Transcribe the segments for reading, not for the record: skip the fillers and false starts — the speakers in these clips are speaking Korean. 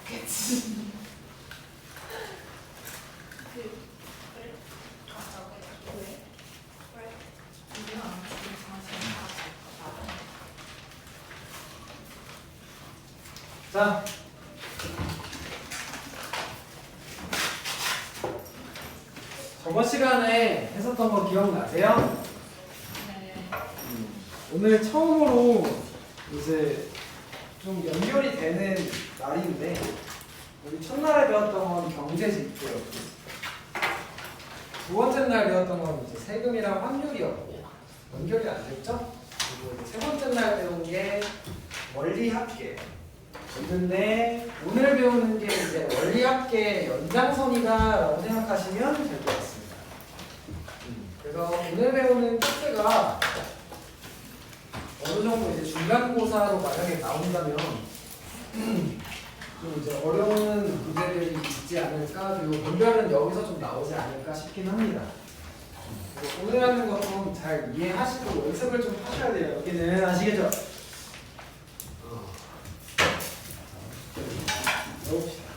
그치. 자, 저번 시간에 했었던 거 기억나세요? 네. 오늘 처음으로 이제 좀 연결이 되는 날인데 우리 첫날에 배웠던 건 경제지표였고 두 번째 날 배웠던 건 이제 세금이랑 확률이었고 연결이 안 됐죠? 그리고 이제 세 번째 날 배운 게 원리합계였는데 오늘 배우는 게 이제 원리합계 연장선이다라고 생각하시면 될 것 같습니다. 그래서 오늘 배우는 토대가 어느 정도 이제 중간고사로 만약에 나온다면 좀 이제 어려운 문제들이 있지 않을까, 그리고 분별은 여기서 좀 나오지 않을까 싶긴 합니다. 그래서 오늘 하는 거 좀 잘 이해하시고 연습을 좀 하셔야 돼요. 여기는 아시겠죠? 넣읍시다.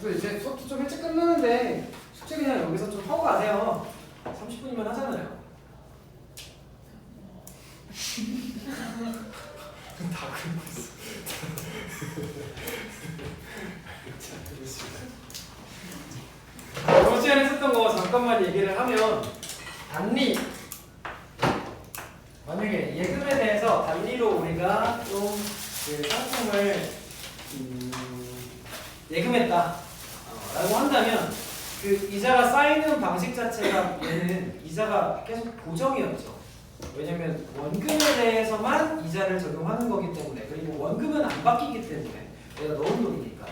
그래서 이제 수업도 좀 일찍 끝나는데 숙제 그냥 여기서 좀 하고 가세요. 30분이면 하잖아요. 다 그러고 있어. 저번 시간에 했었던 거 잠깐만 얘기를 하면 단리, 만약에 예금에 대해서 단리로 우리가 좀 그 상품을 예금했다 라고 한다면 그 이자가 쌓이는 방식 자체가 얘는 이자가 계속 고정이었죠. 왜냐면 원금에 대해서만 이자를 적용하는 거기 때문에, 그리고 원금은 안 바뀌기 때문에 내가 넣은 돈이니까.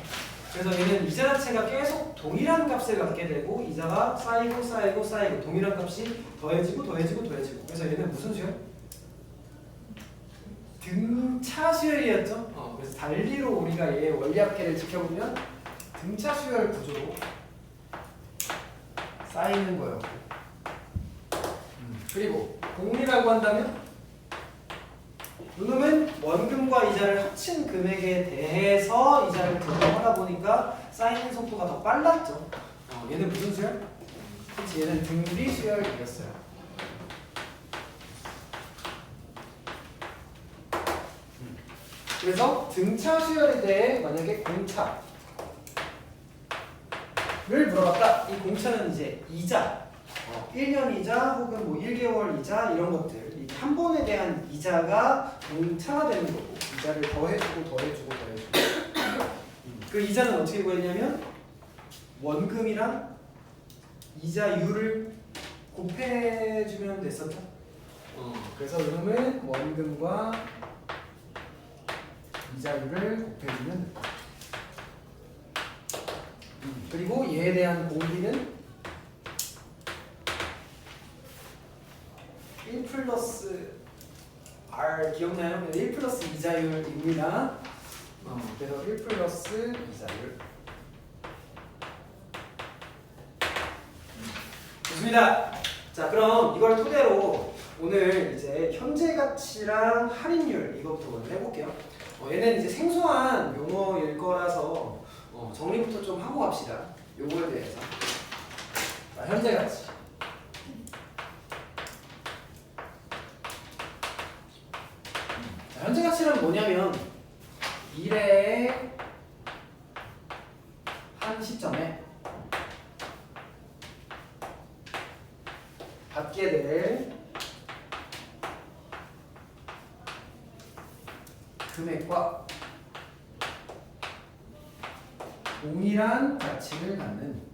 그래서 얘는 이자 자체가 계속 동일한 값을 갖게 되고 이자가 쌓이고 쌓이고 쌓이고 동일한 값이 더해지고 더해지고 더해지고. 그래서 얘는 무슨 수열? 등차 수열이었죠. 그래서 달리로 우리가 얘의 원리합계를 지켜보면 등차 수열 구조로 쌓이는 거였고, 그리고 공리라고 한다면 이놈은 원금과 이자를 합친 금액에 대해서 이자를 적용하다 보니까 쌓이는 속도가 더 빨랐죠. 얘는 무슨 수열? 그치, 얘는 등비 수열이었어요. 그래서 등차 수열에 대해 만약에 공차를 물어봤다. 이 공차는 이제 이자, 1년 이자 혹은 뭐 1개월 이자 이런 것들, 이 한 번에 대한 이자가 공차가 되는 거고, 이자를 더해주고 더해주고 더해주고. 그 이자는 어떻게 구했냐면 원금이랑 이자율을 곱해주면 됐었죠. 그래서 이놈은 원금과 이자율을 곱해주면 된다. 그리고 얘에 대한 공비는 1 플러스 R 기억나요? 1 플러스 이자율입니다. 그래서 1 플러스 이자율. 좋습니다. 자, 그럼 이걸 토대로 오늘 이제 현재 가치랑 할인율 이것부터 먼저 해볼게요. 얘는 이제 생소한 용어일 거라서 정리부터 좀 하고 갑시다. 요거에 대해서. 자, 현재 가치. 자, 현재 가치는 뭐냐면 미래의 한 시점에 받게 될 금액과 동일한 가치를 갖는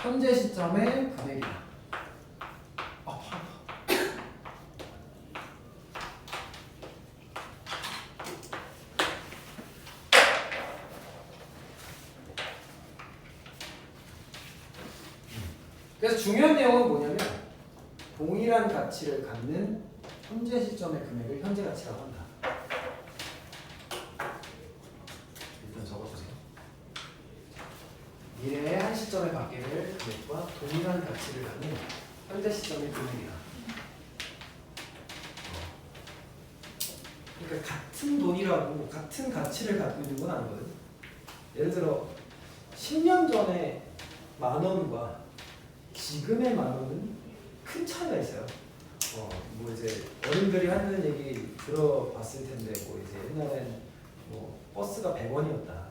현재 시점의 금액이다. 그래서 중요한 내용은 뭐냐면 동일한 가치를 갖는 현재 시점의 금액을 현재 가치라고 한다. 일단 적어주세요. 미래 시점에 받게 될 금액과 동일한 가치를 갖는 현재 시점의 금액이다. 그러니까 같은 돈이라고 같은 가치를 갖고 있는 건 아니거든. 예를 들어 10년 전에 10,000원과 지금의 10,000원은 큰 차이가 있어요. 뭐 이제 어른들이 하는 얘기 들어봤을 텐데 뭐 이제 옛날엔 뭐 버스가 100원이었다.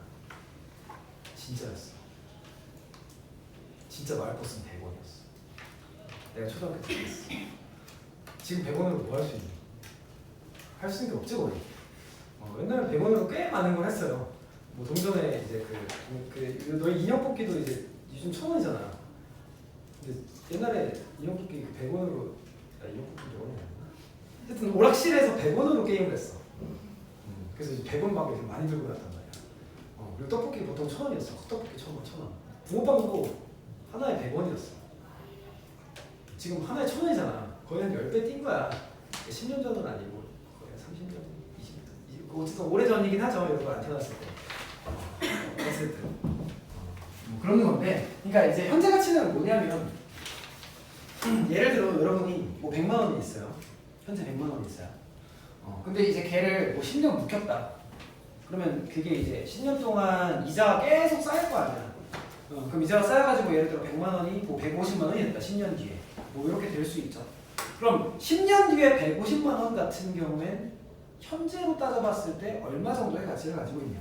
진짜였어. 진짜 마을버스는 100원이었어. 내가 초등학교 때 그랬어. 지금 100원으로 뭐 할 수 있니? 할 수 있는 게 없지 거의. 옛날에 100원으로 꽤 많은 걸 했어요. 뭐 동전에 이제 너희 인형 뽑기도 이제 요즘 1,000원이잖아. 근데 옛날에 인형 뽑기 100원으로 인형 뽑기 100원이었나? 하여튼 오락실에서 100원으로 게임을 했어. 그래서 이제 100원 막 이렇게 많이 들고 났단 말이야. 그리고 떡볶이 보통 1,000원이었어. 떡볶이 1,000원. 붕어빵도 하나에 100원이었어. 지금 하나에 1,000원이잖아. 거의 한 10배 뛴 거야. 10년 전은 아니고 거의 30년, 20년. 어쨌든 오래전이긴 하죠. 여러분 안 태어났을 때. 어쨌든 뭐 그런 건데, 그러니까 이제 현재 가치는 뭐냐면 예를 들어 여러분이 뭐 100만 원이 있어요. 현재 100만 원이 있어요. 근데 이제 걔를 뭐 10년 묵혔다. 그러면 그게 이제 10년 동안 이자가 계속 쌓일 거 아니야. 그럼 이자가 쌓여가지고 예를 들어 100만 원이 뭐 150만 원이 됐다. 10년 뒤에 뭐 이렇게 될 수 있죠. 그럼 10년 뒤에 150만 원 같은 경우엔 현재로 따져봤을 때 얼마 정도의 가치를 가지고 있냐.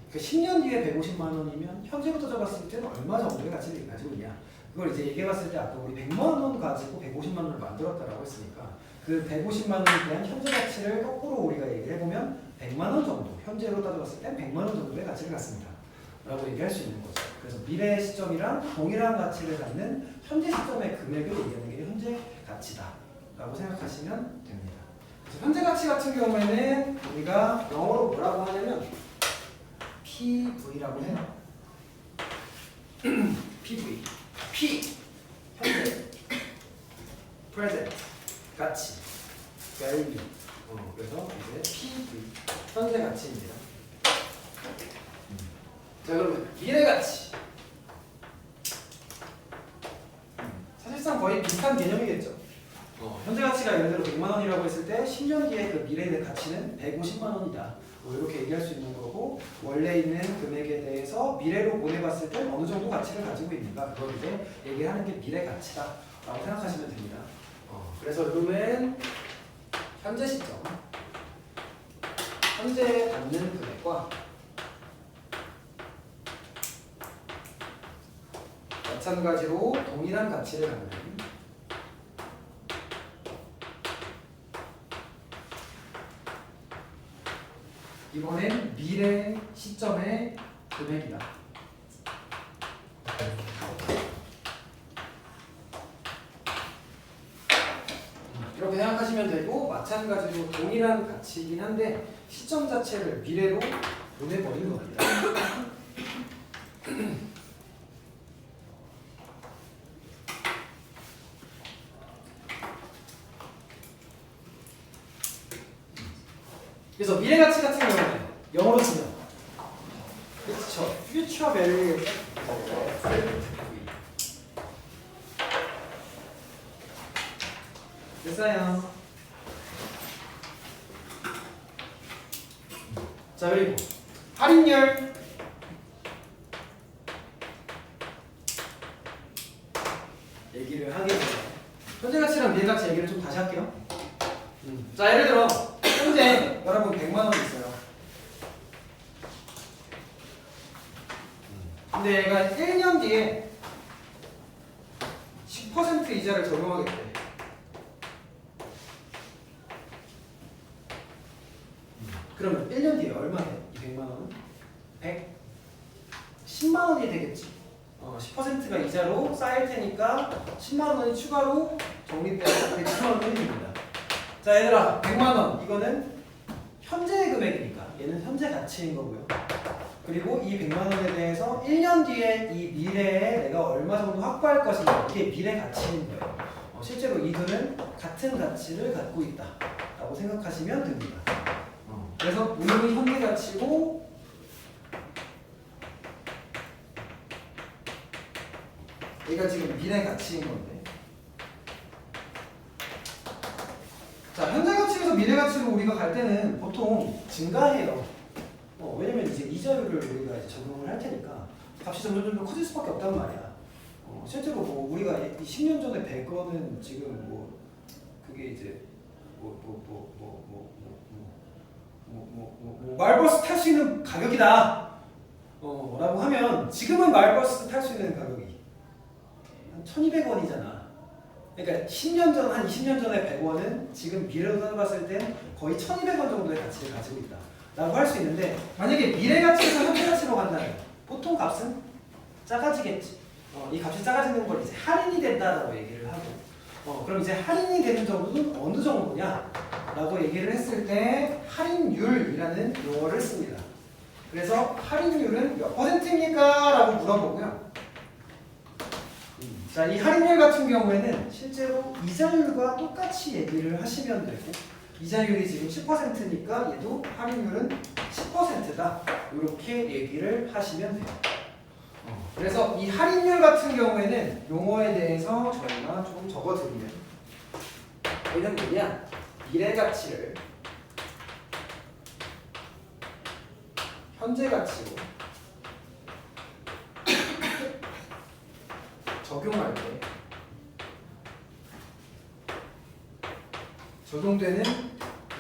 그러니까 10년 뒤에 150만 원이면 현재로 따져봤을 때는 얼마 정도의 가치를 가지고 있냐. 그걸 이제 얘기해봤을 때 아까 우리 100만 원 가지고 150만 원을 만들었다라고 했으니까 그 150만 원에 대한 현재 가치를 거꾸로 우리가 얘기를 해보면 100만 원 정도, 현재로 따져봤을 땐 100만 원 정도의 가치를 갖습니다. 라고 얘기할 수 있는 거죠. 그래서 미래 시점이랑 동일한 가치를 갖는 현재 시점의 금액을 얘기하는 게 현재 가치다. 라고 생각하시면 됩니다. 그래서 현재 가치 같은 경우에는 우리가 영어로 뭐라고 하냐면 PV라고 해요. PV. P. 현재. present. 가치. value. 그래서 이제 PV. 현재 가치입니다. 자, 그러면 미래 가치. 사실상 거의 비슷한 개념이겠죠. 현재 가치가 예를 들어 100만 원이라고 했을 때 10년 뒤에 그 미래의 가치는 150만 원이다. 뭐 이렇게 얘기할 수 있는 거고, 원래 있는 금액에 대해서 미래로 보내봤을 때 어느 정도 가치를 가지고 있는가, 그걸 이제 얘기하는 게 미래 가치다 라고 생각하시면 됩니다. 그래서 여러분 현재 시점, 현재 받는 금액과 마찬가지로 동일한 가치를 갖는 이번엔 미래 시점의 금액이다. 이렇게 생각하시면 되고, 마찬가지로 동일한 가치이긴 한데 시점 자체를 미래로 보내버린 겁니다. 그래서 미래 가치 같은 경우는 영어로 치면 그렇죠. future value 됐어요. 자, 그리고 할인율 얘기를 하게 되면 현재 가치랑 미래 가치 얘기를 좀 다시 할게요. 자, 예를 들어 현재 여러분 100만 원 있어요. 근데 얘가 1년 뒤에 10% 이자를 적용하겠대. 그러면 1년 뒤에 얼마 돼? 이 100만 원은? 10만 원이 되겠지. 10%가 이자로 쌓일 테니까 10만 원이 추가로 적립돼서 110만 원이 됩니다. 자, 얘들아, 100만 원 이거는 현재 금액이니까 얘는 현재 가치인 거고요. 그리고 이 100만 원에 대해서 1년 뒤에 이 미래에 내가 얼마 정도 확보할 것인가, 이게 미래 가치인 거예요. 실제로 이 돈은 같은 가치를 갖고 있다 라고 생각하시면 됩니다. 그래서 운용이 현재 가치고 얘가 지금 미래 가치인 건데. 자, 현재 가치에서 미래 가치로 우리가 갈 때는 보통 증가해요. 왜냐면 이제 이자율을 우리가 이제 적용을 할 테니까 값이 점점 커질 수밖에 없단 말이야. 실제로 뭐 우리가 10년 전에 100원은 지금 뭐 그게 이제 마을버스 탈 수 있는 가격이다. 라고 하면 지금은 마을버스 탈 수 있는 가격이 한 1,200원이잖아. 그러니까 10년 전, 한 20년 전에 100원은 지금 미래로 따져봤을 때 거의 1,200원 정도의 가치를 가지고 있다 라고 할 수 있는데, 만약에 미래 가치에서 현재 가치로 간다면 보통 값은 작아지겠지. 이 값이 작아지는 걸 이제 할인이 된다라고 얘기를 하고, 그럼 이제 할인이 되는 정도는 어느 정도냐 라고 얘기를 했을 때 할인율이라는 용어를 씁니다. 그래서 할인율은 몇 %입니까? 라고 물어보고요. 자, 이 할인율 같은 경우에는 실제로 이자율과 똑같이 얘기를 하시면 되고, 이자율이 지금 10%니까 얘도 할인율은 10%다 이렇게 얘기를 하시면 돼요. 그래서 이 할인율 같은 경우에는 용어에 대해서 저희가 조금 적어드리면, 얘는 뭐냐, 미래 가치를 현재 가치로 적용할 때 적용되는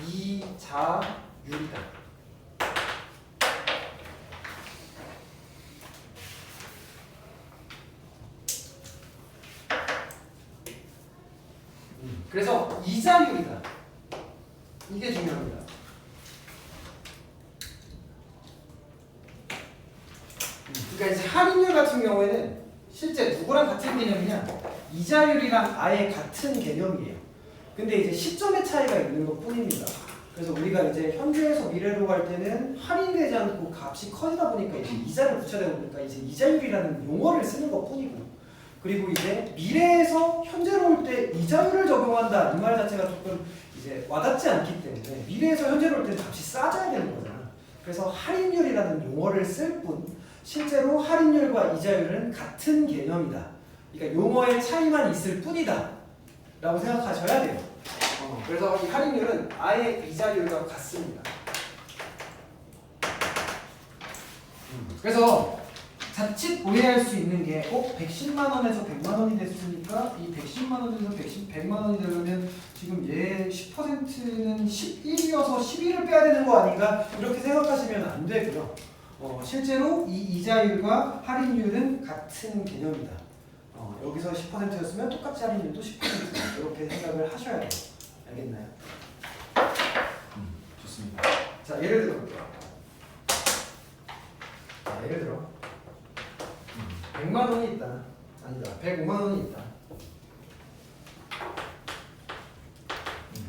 이자율이다. 그래서 이자율이다. 이게 중요합니다. 그러니까 이제 할인율 같은 경우에는 실제 누구랑 같은 개념이냐? 이자율이랑 아예 같은 개념이에요. 근데 이제 시점의 차이가 있는 것 뿐입니다. 그래서 우리가 이제 현재에서 미래로 갈 때는 할인되지 않고 값이 커지다 보니까 이제 이자를 붙여야 되니까 이제 이자율이라는 용어를 쓰는 것 뿐이고, 그리고 이제 미래에서 현재로 올 때 이자율을 적용한다 이 말 자체가 조금 이제 와닿지 않기 때문에 미래에서 현재로 올 때는 값이 싸져야 되는 거잖아. 그래서 할인율이라는 용어를 쓸 뿐 실제로 할인율과 이자율은 같은 개념이다. 그러니까 용어의 차이만 있을 뿐이다 라고 생각하셔야 돼요. 그래서 이 할인율은 아예 이자율과 같습니다. 그래서 자칫 오해할 수 있는 게 110만 원에서 100만 원이 됐으니까 이 110만 원에서 100만 원이 되려면 지금 얘 10%는 11이어서 11을 빼야 되는 거 아닌가? 이렇게 생각하시면 안 되고요. 실제로 이 이자율과 할인율은 같은 개념이다. 여기서 10%였으면 똑같이 할인율도 10% 이렇게 생각을 하셔야 돼요. 알겠나요? 좋습니다. 자, 예를 들어볼게요. 자, 예를 들어 100만 원이 있다. 아니다. 105만 원이 있다.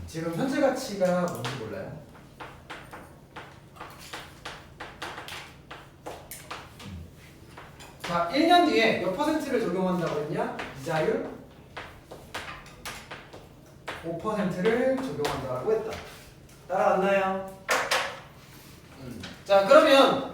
지금 현재 가치가 뭔지 몰라요? 자, 1년 뒤에 몇 %를 적용한다고 했냐? 이자율 5%를 적용한다고 했다. 따라왔나요? 자, 그러면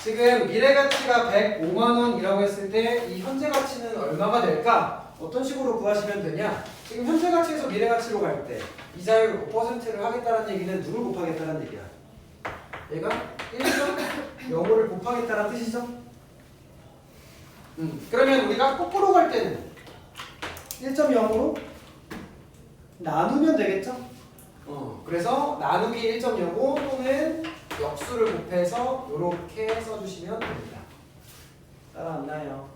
지금 미래 가치가 105만 원이라고 했을 때 이 현재 가치는 얼마가 될까? 어떤 식으로 구하시면 되냐? 지금 현재 가치에서 미래 가치로 갈 때 이자율 5%를 하겠다는 얘기는 누를 곱하겠다는 얘기야. 얘가 1.05를 곱하겠다는 뜻이죠? 그러면 우리가 거꾸로 갈 때는 1.0으로 나누면 되겠죠? 그래서 나누기 1.05 또는 역수를 곱해서 이렇게 써주시면 됩니다. 따라왔나요?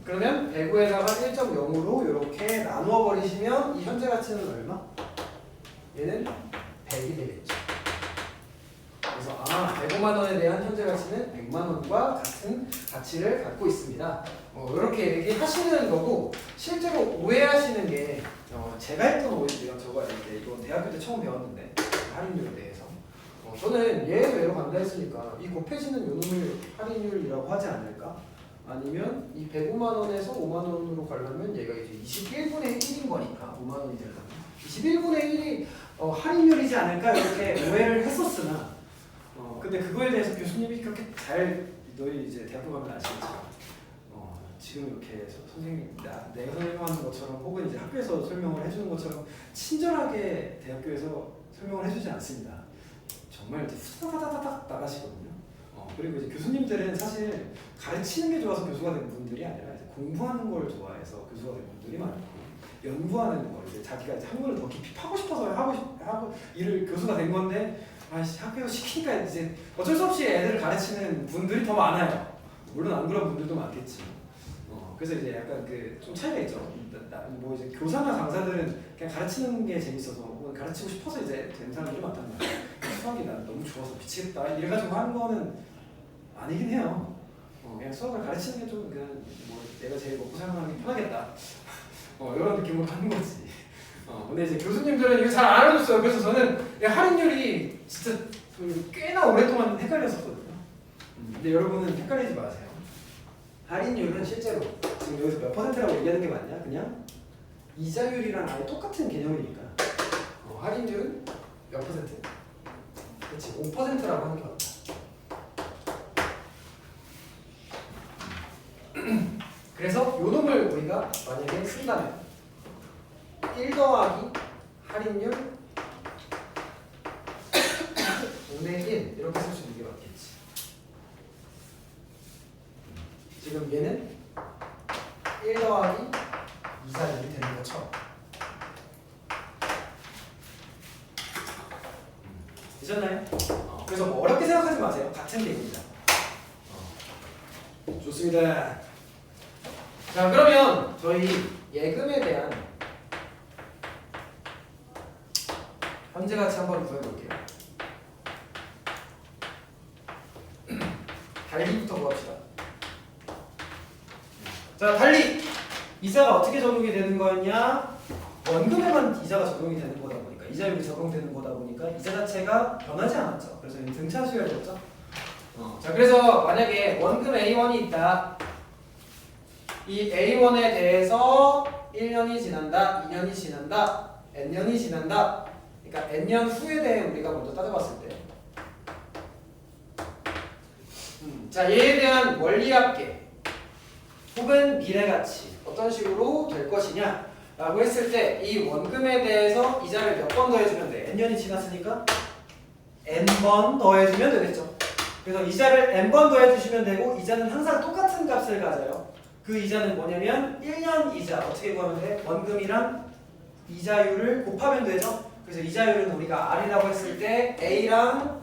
그러면 105에다가 1.0으로 이렇게 나누어 버리시면 이 현재 가치는 얼마? 얘는 100이 되겠죠. 그래서 105만 원에 대한 현재 가치는 100만 원과 같은 가치를 갖고 있습니다. 이렇게 얘기하시는 거고, 실제로 오해하시는 게 제가 했던 오해인데요. 저거 이제 이거 대학교 때 처음 배웠는데 할인율에 대해서 저는 얘 외로 간다 했으니까 이 곱해지는 요놈을 할인율이라고 하지 않을까? 아니면 이 105만 원에서 5만 원으로 가려면 얘가 이제 21분의 1인 거니까 5만 원이 되려면 21분의 1이 할인율이지 않을까? 이렇게 오해를 했었으나 근데 그거에 대해서 교수님이 그렇게 잘, 너희 이제 대학교 가면 아시겠지만 지금 이렇게 선생님 내가 설명하는 것처럼 혹은 이제 학교에서 설명을 해주는 것처럼 친절하게 대학교에서 설명을 해주지 않습니다. 정말 이제 후다다다닥 나가시거든요. 그리고 이제 교수님들은 사실 가르치는 게 좋아서 교수가 된 분들이 아니라 이제 공부하는 걸 좋아해서 교수가 된 분들이 많고 연구하는 거 이제 자기가 이제 학문을 더 깊이 파고 싶어서 하고 일을 교수가 된 건데 학교에서 시키니까 이제 어쩔 수 없이 애들을 가르치는 분들이 더 많아요. 물론 안 그런 분들도 많겠지. 그래서 이제 약간 그 좀 차이가 있죠. 뭐 이제 교사나 강사들은 그냥 가르치는 게 재밌어서 혹은 가르치고 싶어서 이제 되는 사람들이 많단 말이야. 수학이 난 너무 좋아서 미치겠다 이래가지고 하는 거는 아니긴 해요. 그냥 수학을 가르치는 게 좀 그냥 뭐 내가 제일 먹고 살만하게 편하겠다. 이런 느낌으로 하는 거지. 근데 이제 교수님들은 이거 잘 안 알려줬어요. 그래서 저는 할인율이 진짜 꽤나 오랫동안 헷갈렸었거든요. 근데 여러분은 헷갈리지 마세요. 할인율은 실제로 지금 여기서 몇 퍼센트라고 얘기하는 게 맞냐? 그냥 이자율이랑 아예 똑같은 개념이니까. 할인율은 몇 퍼센트? 그렇지, 5%라고 하는 게 맞다. 그래서 요 놈을 우리가 만약에 쓴다면 1 더하기 할인율 5대 1 이렇게 쓸 수 있는 게 맞겠지. 지금 얘는 1 더하기 2자율이 되는 것처럼. 되셨나요? 그래서 뭐 어렵게 생각하지 마세요. 같은 얘기입니다. 좋습니다. 자, 그러면 저희 예금에 대한 현재 가치 한번 구해볼게요. 달리부터 구합시다. 자, 달리! 이자가 어떻게 적용이 되는 거였냐? 원금에만 이자가 적용이 되는 거다 보니까, 이자율이 적용되는 거다 보니까 이자 자체가 변하지 않았죠. 그래서 등차 수열이었죠. 자, 그래서 만약에 원금 A1이 있다. 이 A1에 대해서 1년이 지난다, 2년이 지난다, N년이 지난다. 그러니까 N년 후에 대해 우리가 먼저 따져봤을 때, 자, 얘에 대한 원리합계 혹은 미래가치 어떤 식으로 될 것이냐 라고 했을 때 이 원금에 대해서 이자를 몇 번 더해주면 돼? N년이 지났으니까 N번 더해주면 되겠죠. 그래서 이자를 N번 더해주시면 되고 이자는 항상 똑같은 값을 가져요. 그 이자는 뭐냐면 1년 이자. 어떻게 구하면 돼? 원금이랑 이자율을 곱하면 되죠. 그래서 이자율은 우리가 R이라고 했을 때 A랑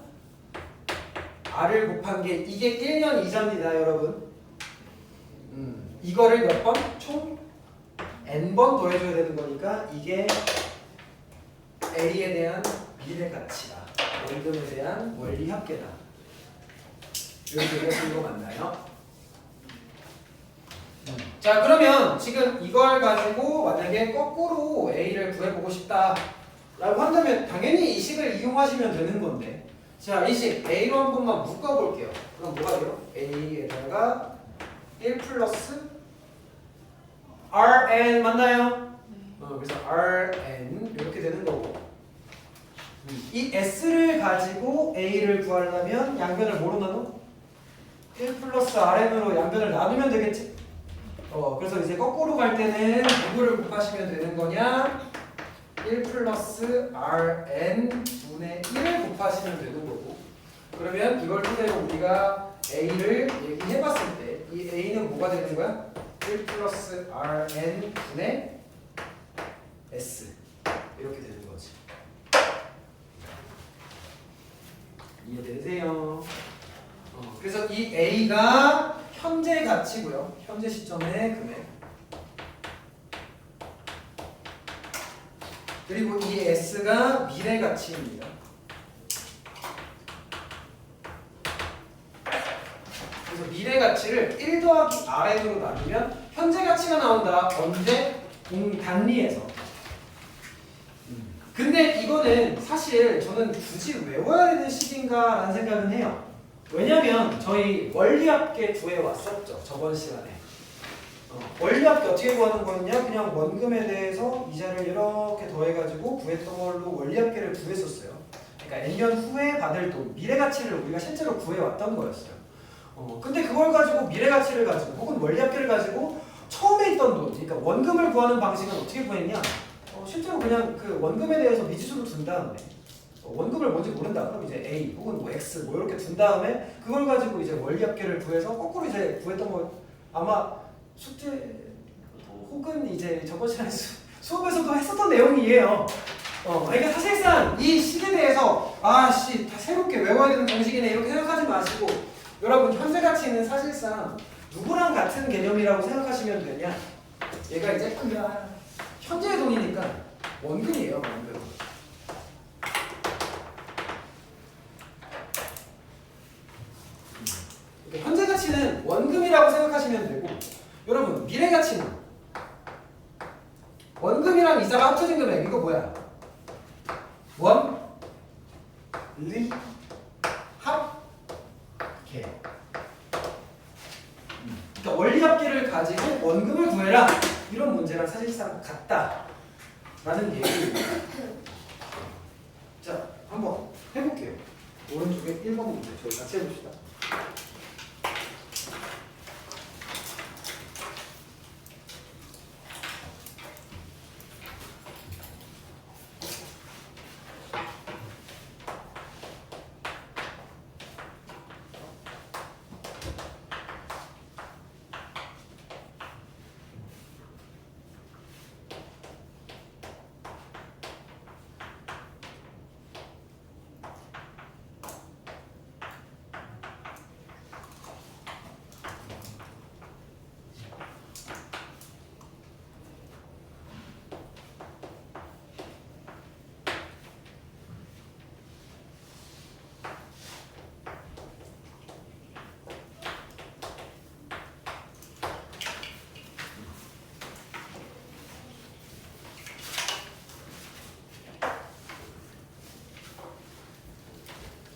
R을 곱한 게 이게 1년 이자입니다, 여러분. 이거를 몇 번? 총 N번 더해줘야 되는 거니까 이게 A에 대한 미래가치다. 원금에 대한 원리합계다. 이렇게 해서 이거 맞나요? 자, 그러면 지금 이걸 가지고 만약에 거꾸로 A를 구해보고 싶다 라고 한다면 당연히 이 식을 이용하시면 되는 건데, 자, 이 식 A로 한 번만 묶어볼게요. 그럼 뭐가 돼요? A에다가 1 플러스 Rn 맞나요? 그래서 Rn 이렇게 되는 거고, 이 S를 가지고 A를 구하려면 양변을 뭐로 나눠? 1 플러스 Rn으로 양변을 나누면 되겠지? 그래서 이제 거꾸로 갈 때는 누구를 곱하시면 되는 거냐? 1 플러스 Rn 분의 1을 곱하시면 되는 거고, 그러면 이걸 토대로 우리가 A를 얘기해봤을 때 이 A는 뭐가 되는 거야? 1 플러스 Rn 분의 S 이렇게 되는 거지. 이해되세요? 그래서 이 A가 현재 가치고요. 현재 시점의 금액. 그리고 이 S가 미래 가치입니다. 그래서 미래 가치를 1 더하기 Rn으로 나누면 현재 가치가 나온다. 언제? 단리에서. 근데 이거는 사실 저는 굳이 외워야 되는 식인가 라는 생각은 해요. 왜냐면 저희 원리합계 구해왔었죠. 저번 시간에. 원리합계 어떻게 구하는 거였냐? 그냥 원금에 대해서 이자를 이렇게 더해가지고 구했던 걸로 원리합계를 구했었어요. 그러니까 N년 후에 받을 돈, 미래가치를 우리가 실제로 구해왔던 거였어요. 근데 그걸 가지고 미래 가치를 가지고 혹은 원리합계를 가지고 처음에 있던 돈, 그러니까 원금을 구하는 방식은 어떻게 구했냐? 실제로 그냥 그 원금에 대해서 미지수로 둔 다음에 원금을 뭔지 모른다. 그럼 이제 A 혹은 뭐 X 뭐 이렇게 둔 다음에 그걸 가지고 이제 원리합계를 구해서 거꾸로 이제 구했던 거 아마 숙제 혹은 이제 저번 시간에 수업에서도 했었던 내용이에요. 그러니까 사실상 이 식에 대해서 아씨 다 새롭게 외워야 되는 공식이네 이렇게 생각하지 마시고 여러분 현재 가치는 사실상 누구랑 같은 개념이라고 생각하시면 되냐? 얘가 이제 현재의 돈이니까 원금이에요, 원금. 현재 가치는 원금이라고 생각하시면 되고 여러분 미래 가치는 원금이랑 이자가 합쳐진 금액 이거 뭐야? 원, 리, 합, 계. 그러니까 원리합계를 가지고 원금을 구해라 이런 문제랑 사실상 같다라는 얘기입니다. 자, 한번 해볼게요. 오른쪽에 1번 문제 저희 같이 해봅시다.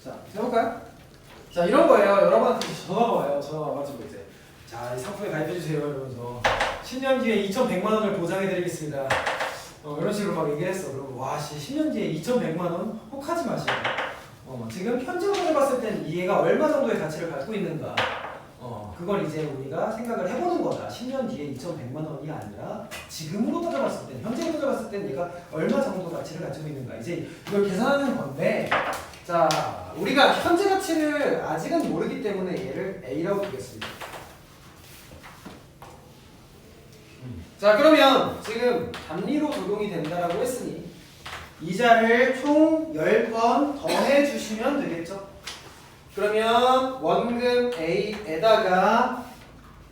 자, 해볼까요? 자, 이런 거예요. 여러분한테 전화가 와요. 전화가 와가지고 이제 자, 이 상품에 가입해주세요. 이러면서 10년 뒤에 2,100만 원을 보장해드리겠습니다. 이런 식으로 막 얘기를 했어. 그러고 와, 10년 뒤에 2,100만 원? 혹하지 마시고. 지금 현재로 봤을 땐 얘가 얼마 정도의 가치를 갖고 있는가. 그걸 이제 우리가 생각을 해보는 거다. 10년 뒤에 2,100만 원이 아니라 지금으로 따져봤을 땐, 현재로 따져봤을 땐 얘가 얼마 정도 가치를 가지고 있는가. 이제 이걸 계산하는 건데 자, 우리가 현재 가치를 아직은 모르기 때문에 얘를 A라고 두겠습니다. 자, 그러면 지금 단리로 적용이 된다라고 했으니 이자를 총 10번 더해 주시면 되겠죠? 그러면 원금 A에다가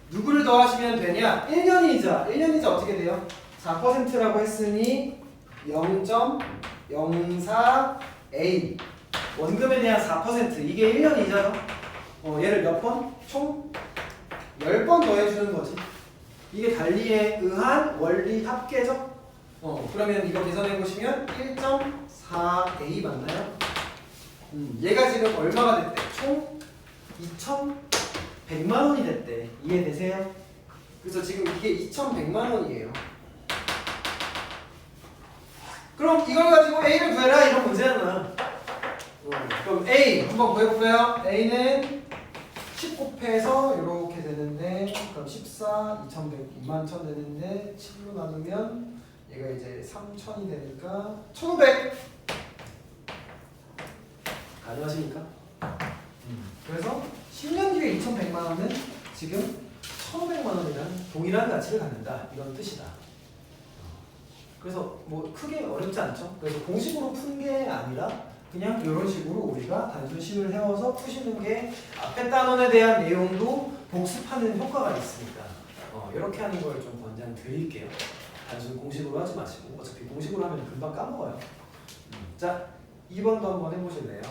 누구를 더하시면 되냐? 1년 이자. 1년 이자 어떻게 돼요? 4%라고 했으니 0.04A 원금에 대한 4% 이게 1년 이자요. 얘를 몇 번? 총 10번 더해주는 거지. 이게 단리에 의한 원리 합계죠? 그러면 이거 계산해보시면 1.4A 맞나요? 얘가 지금 얼마가 됐대? 총 2,100만 원이 됐대. 이해되세요? 그래서 지금 이게 2,100만 원이에요. 그럼 이걸 가지고 A를 구해라 이런 문제잖아. 그럼 A 한번 구해볼까요? A는 10 곱해서 이렇게 되는데 그럼 14, 2,100, 21,000 되는데 7로 나누면 얘가 이제 3,000이 되니까 1,500 가능하십니까? 그래서 10년 뒤에 2,100만 원은 지금 1,500만 원이랑 동일한 가치를 갖는다 이런 뜻이다. 그래서 뭐 크게 어렵지 않죠? 그래서 공식으로 푼 게 아니라 그냥 이런 식으로 우리가 단순식을 세워서 푸시는 게 앞에 단원에 대한 내용도 복습하는 효과가 있으니까 이렇게 하는 걸 좀 권장드릴게요. 단순 공식으로 하지 마시고 어차피 공식으로 하면 금방 까먹어요. 자, 2번도 한번 해보실래요?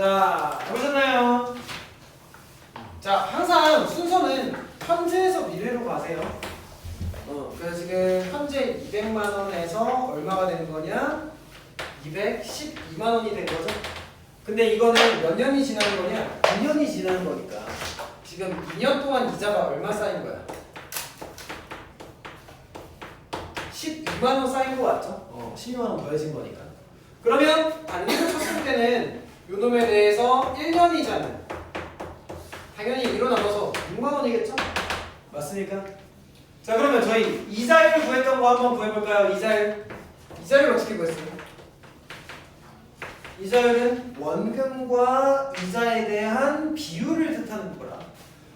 자, 보셨나요? 자, 항상 순서는 현재에서 미래로 가세요. 그래서 지금 현재 200만 원에서 얼마가 되는 거냐? 212만 원이 된 거죠. 근데 이거는 몇 년이 지난 거냐? 2년이 지난 거니까 지금 2년 동안 이자가 얼마 쌓인 거야? 12만 원 쌓인 거 맞죠? 12만 원 더해진 거니까. 그러면 단리를 쳤을 때는 요놈에 대해서 1년 이자는 당연히 1로 나눠서 6만 원이겠죠? 맞습니까? 자, 그러면 저희 이자율 구했던 거 한번 구해볼까요? 이자율 어떻게 구했어요? 이자율은 원금과 이자에 대한 비율을 뜻하는 거라.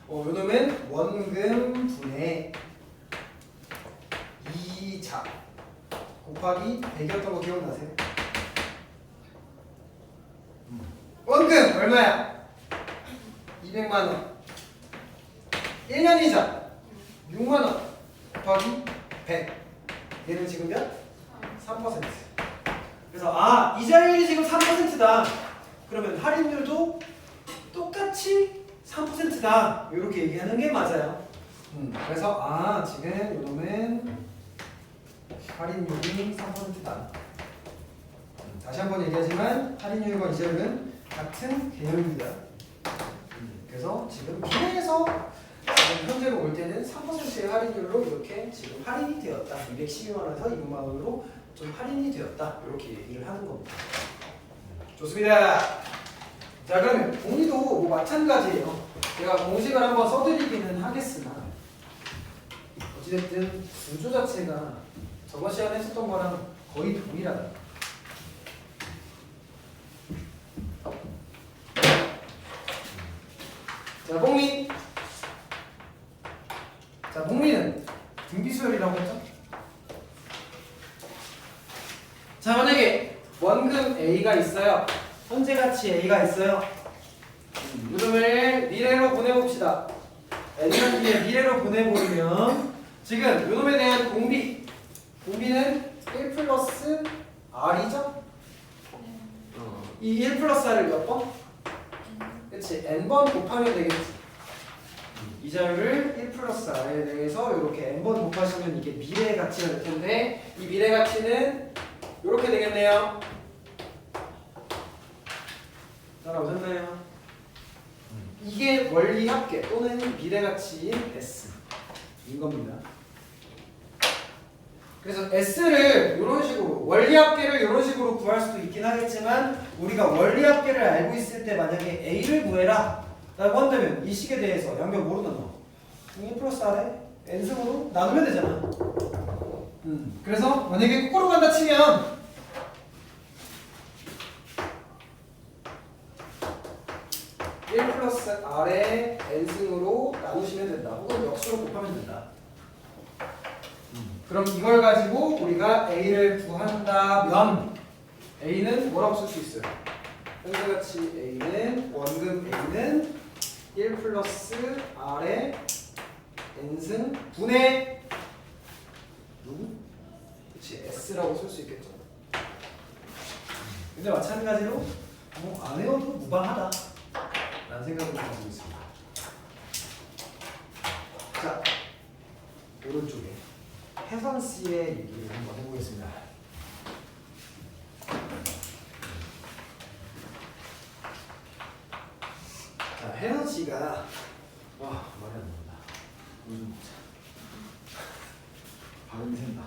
요놈은 원금 분의 이자 곱하기 100이었던 거 기억나세요? 원금 얼마야? 200만 원. 1년 이자 6만 원 곱하기 100. 얘는 지금 몇? 3%. 그래서 이자율이 지금 3%다. 그러면 할인율도 똑같이 3%다. 이렇게 얘기하는 게 맞아요. 그래서 지금 요놈은 할인율이 3%다. 다시 한번 얘기하지만 할인율과 이자율은 같은 개념입니다. 그래서 지금 비례해서 지금 현재로 올 때는 3%의 할인율로 이렇게 지금 할인이 되었다. 212만 원에서 200만 원으로 좀 할인이 되었다. 이렇게 얘기를 하는 겁니다. 좋습니다. 자, 그러면 공리도 뭐 마찬가지예요. 제가 공식을 한번 써드리기는 하겠으나 어찌됐든 구조 자체가 저번 시간에 했었던 거랑 거의 동일하다. 자, 복리. 자, 복리는 등비수열이라고 했죠? 자, 만약에 원금 A가 있어요. 현재 가치 A가 있어요. 요놈을 미래로 보내봅시다. N년 뒤에 미래로 보내버리면 지금 요놈에 대한 공비는 1 플러스 R이죠? 이 1 플러스 R을 몇 번? 그치, N번 곱하면 되겠지. 이자율을 1 플러스 R에 대해서 이렇게 N번 곱하시면 이게 미래의 가치가 될 텐데 이 미래 가치는 이렇게 되겠네요. 따라오셨나요? 이게 원리 합계 또는 미래 가치인 S인 겁니다. 그래서 S를 이런 식으로 원리 합계를 이런 식으로 구할 수도 있긴 하겠지만 우리가 원리 합계를 알고 있을 때 만약에 A를 구해라 라고 한다면 이 식에 대해서 양변 뭐로 나눠? 2 플러스 R에 N승으로 나누면 되잖아. 그래서 만약에 거꾸로 간다 치면 플러스 R에 N승으로 나누시면 된다. 혹은 역수로 곱하면 된다. 그럼 이걸 가지고 우리가 A를 구한다면 A는 뭐라고 쓸 수 있어요? 현재가치 A는 원금 A는 1 플러스 R에 N승 분의 누구? 그치, S라고 쓸 수 있겠죠. 근데 마찬가지로 안 외워도 무방하다 라는 생각을 가지고 있습니다. 자, 오른쪽에 혜선 씨의 얘기를 한번 해보겠습니다. 자, 혜선 씨가 말이 안 나온다. 요즘 발음이 샌다.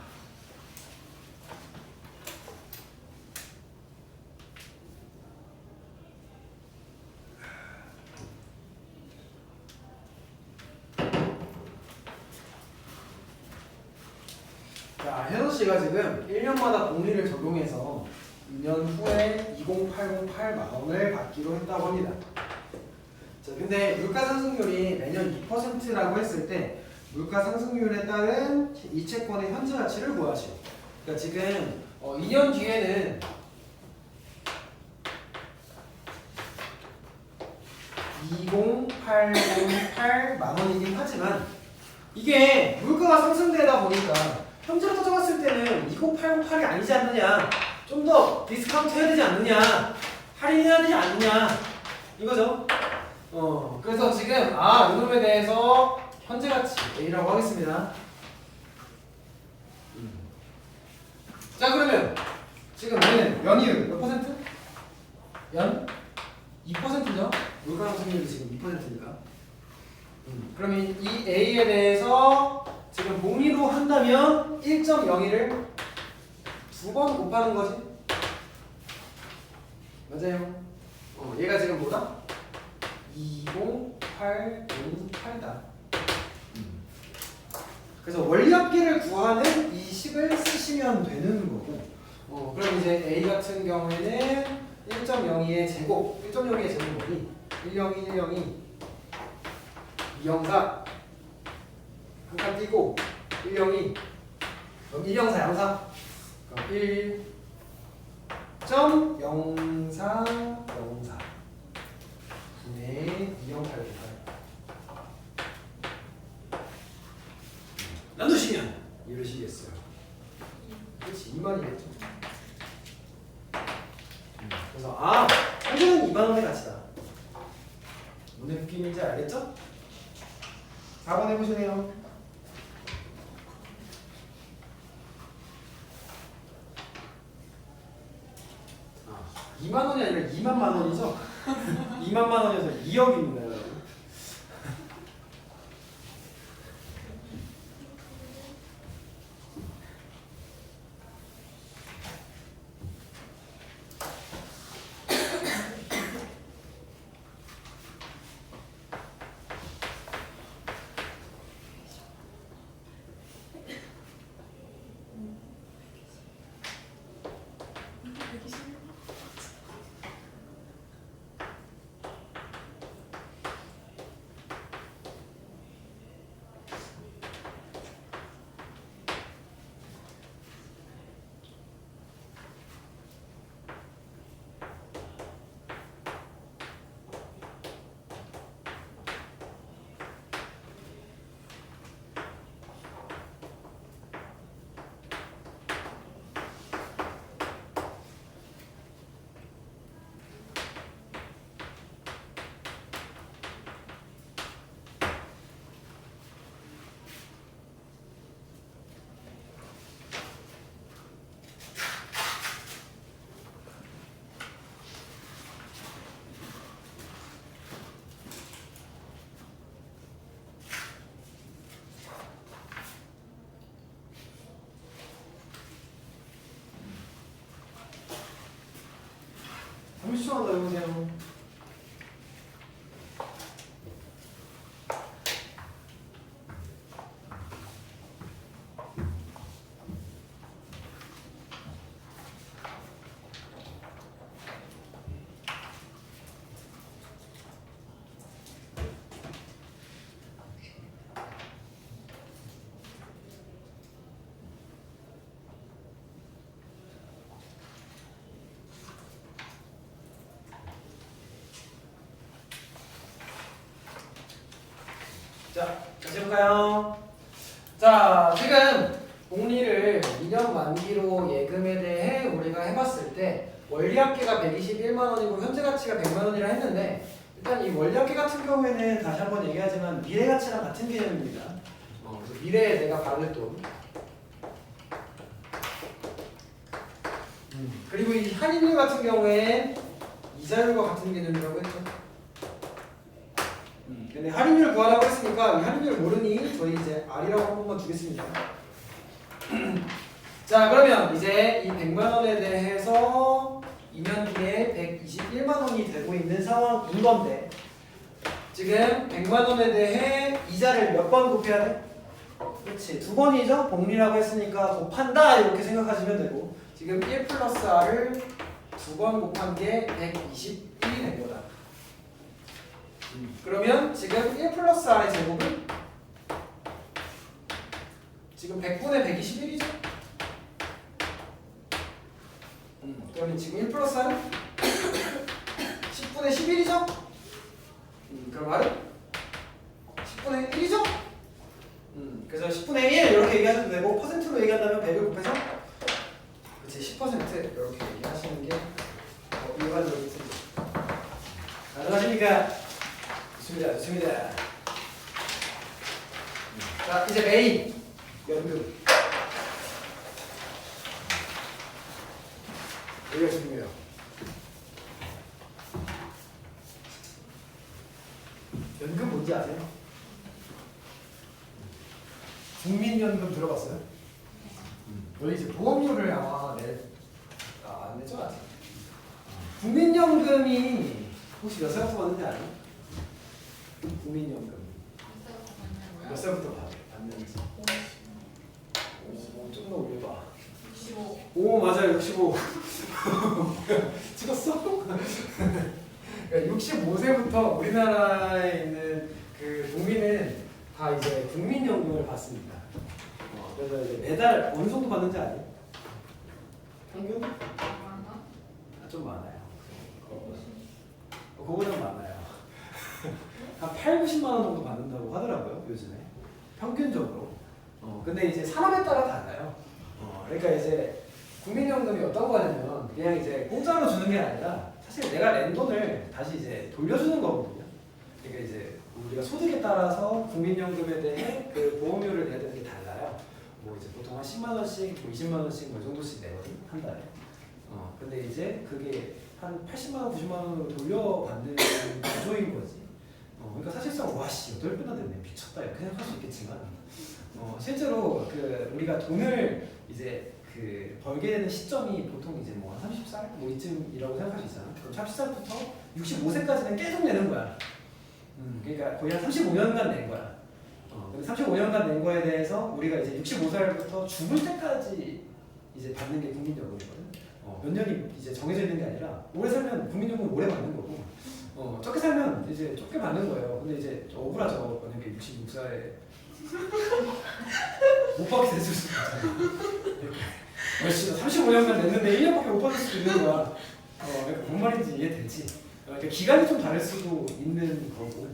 자, 혜선 씨가 지금 1년마다 복리를 적용해서 2년 후에 20808만 원을 받기로 했다고 합니다. 자, 근데 물가 상승률이 매년 2%라고 했을 때 물가 상승률에 따른 이 채권의 현재 가치를 구하시오. 그러니까 지금 2년 뒤에는 20808만 원이긴 하지만 이게 물가가 상승되다 보니까 현재로 따져봤을 때는 20808이 아니지 않느냐, 좀 더 디스카운트 해야 되지 않느냐, 할인해야 되지 않느냐 이거죠. 그래서 지금 이놈에 대해서 현재 가치 A라고 하겠습니다. 자, 그러면 지금 얘는 연이율 몇 퍼센트? 연 2%죠? 물가랑 생률이 지금 2%니까. 그러면 이 A에 대해서 지금 봉리로 한다면 1.01을 2번 곱하는 거지. 맞아요. 얘가 지금 뭐다? 20808다. 그래서 원리합계를 구하는 이 식을 쓰시면 되는 거고. 그럼 이제 A 같은 경우에는 1.02의 제곱, 1.02의 제곱이 102, 102, 204 한 칸 띄고 102 그럼 104 양사 그럼 1.0404 분의 20808 나누시면 이러시겠어요. 그렇지 2만이겠죠. 그래서 현재는 2만 원의 가치다. 뭔 느낌인지 알겠죠? 4번 해보시네요. 2만 원이 아니라 2만만 원이죠? 2만만 원이어서 2억입니다, 여러분. 잠시만 더 해보세요. 자, 다시 해볼까요? 자, 지금 복리를 2년 만기로 예금에 대해 우리가 해봤을 때 원리합계가 121만 원이고 현재 가치가 100만 원이라 했는데 일단 이 원리합계 같은 경우에는 다시 한번 얘기하지만 미래 가치랑 같은 개념입니다. 그래서 미래에 내가 받을 돈 그리고 이 할인율 같은 경우엔 이자율과 같은 개념이라고 했죠. 근데 할인율 구하라고 했으니까 이 할인율 모르니 저희 이제 R이라고 한 번만 주겠습니다. 자, 그러면 이제 이 100만 원에 대해서 2년 뒤에 121만 원이 되고 있는 상황인 건데 지금 100만 원에 대해 이자를 몇 번 곱해야 돼? 그렇지, 2번이죠? 복리라고 했으니까 곱한다 이렇게 생각하시면 되고 지금 1 플러스 R을 2번 곱한 게 121이 된 거다. 그러면 지금 1 플러스 R의 제곱은 지금 100분의 121이죠? 그러면 지금 1 플러스 R은 10분의 11이죠? 그럼 R은 10분의 1이죠? 그래서 10분의 1 이렇게 얘기하셔도 되고 퍼센트로 얘기한다면 100을 곱해서 그치 10% 이렇게 얘기하시는 게 일반적인 가능하시죠? 안녕하십니까. 좋습니다. 좋습니다. 자, 이제 메인 연금. 여기가 중요해요. 연금 뭔지 아세요? 국민연금 들어봤어요? 원래 이제 보험료를 아마 안 내죠 아직. 국민연금이 혹시 몇 살부터 받는지 아세요? 국민연금 몇 살부터 받는지. 좀 더 올려봐. 65. 오 맞아요 65. 찍었어? 그러니까 65세부터 우리나라에 있는 그 국민은 다 이제 국민연금을 받습니다. 그래서 이제 매달 어느 정도 받는지 아세요? 평균? 좀 많아요. 그거보다 많아요. 한 8, 90만 원 정도 받는다고 하더라고요 요즘에 평균적으로. 근데 이제 산업에 따라 달라요. 그러니까 이제 국민연금이 어떤 거냐면 그냥 이제 공짜로 주는 게 아니라 사실 내가 낸 돈을 다시 이제 돌려주는 거거든요. 그러니까 이제 우리가 소득에 따라서 국민연금에 대해 그 보험료를 내야 되는 게 달라요. 뭐 이제 보통 한 10만 원씩, 뭐 20만 원씩 뭐 정도씩 내거든 한 달에. 근데 이제 그게 한 80만 원, 90만 원으로 돌려받는 구조인 거지. 그러니까 사실상 와씨 8배나 됐네 미쳤다 이렇게 생각할 수 있겠지만 실제로 그 우리가 돈을 이제 그 벌게 되는 시점이 보통 이제 뭐 한 30살 뭐 이쯤이라고 생각할 수 있잖아. 그럼 30살부터 65세까지는 계속 내는 거야. 그러니까 거의 한 35년간 낸 거야. 근데 35년간 낸 거에 대해서 우리가 이제 65살부터 죽을 때까지 이제 받는 게 국민연금이거든. 몇 년이 이제 정해져 있는 게 아니라 오래 살면 국민연금 오래 받는 거고, 적게 살면 이제 적게 받는 거예요. 근데 이제 억울하죠. 만약에 66살에 못 받게 됐을 수도 있잖아. 35년간 냈는데 1년밖에 못 받을 수도 있는 거야. 뭔 말인지 이해되지? 그러니까 기간이 좀 다를 수도 있는 거고,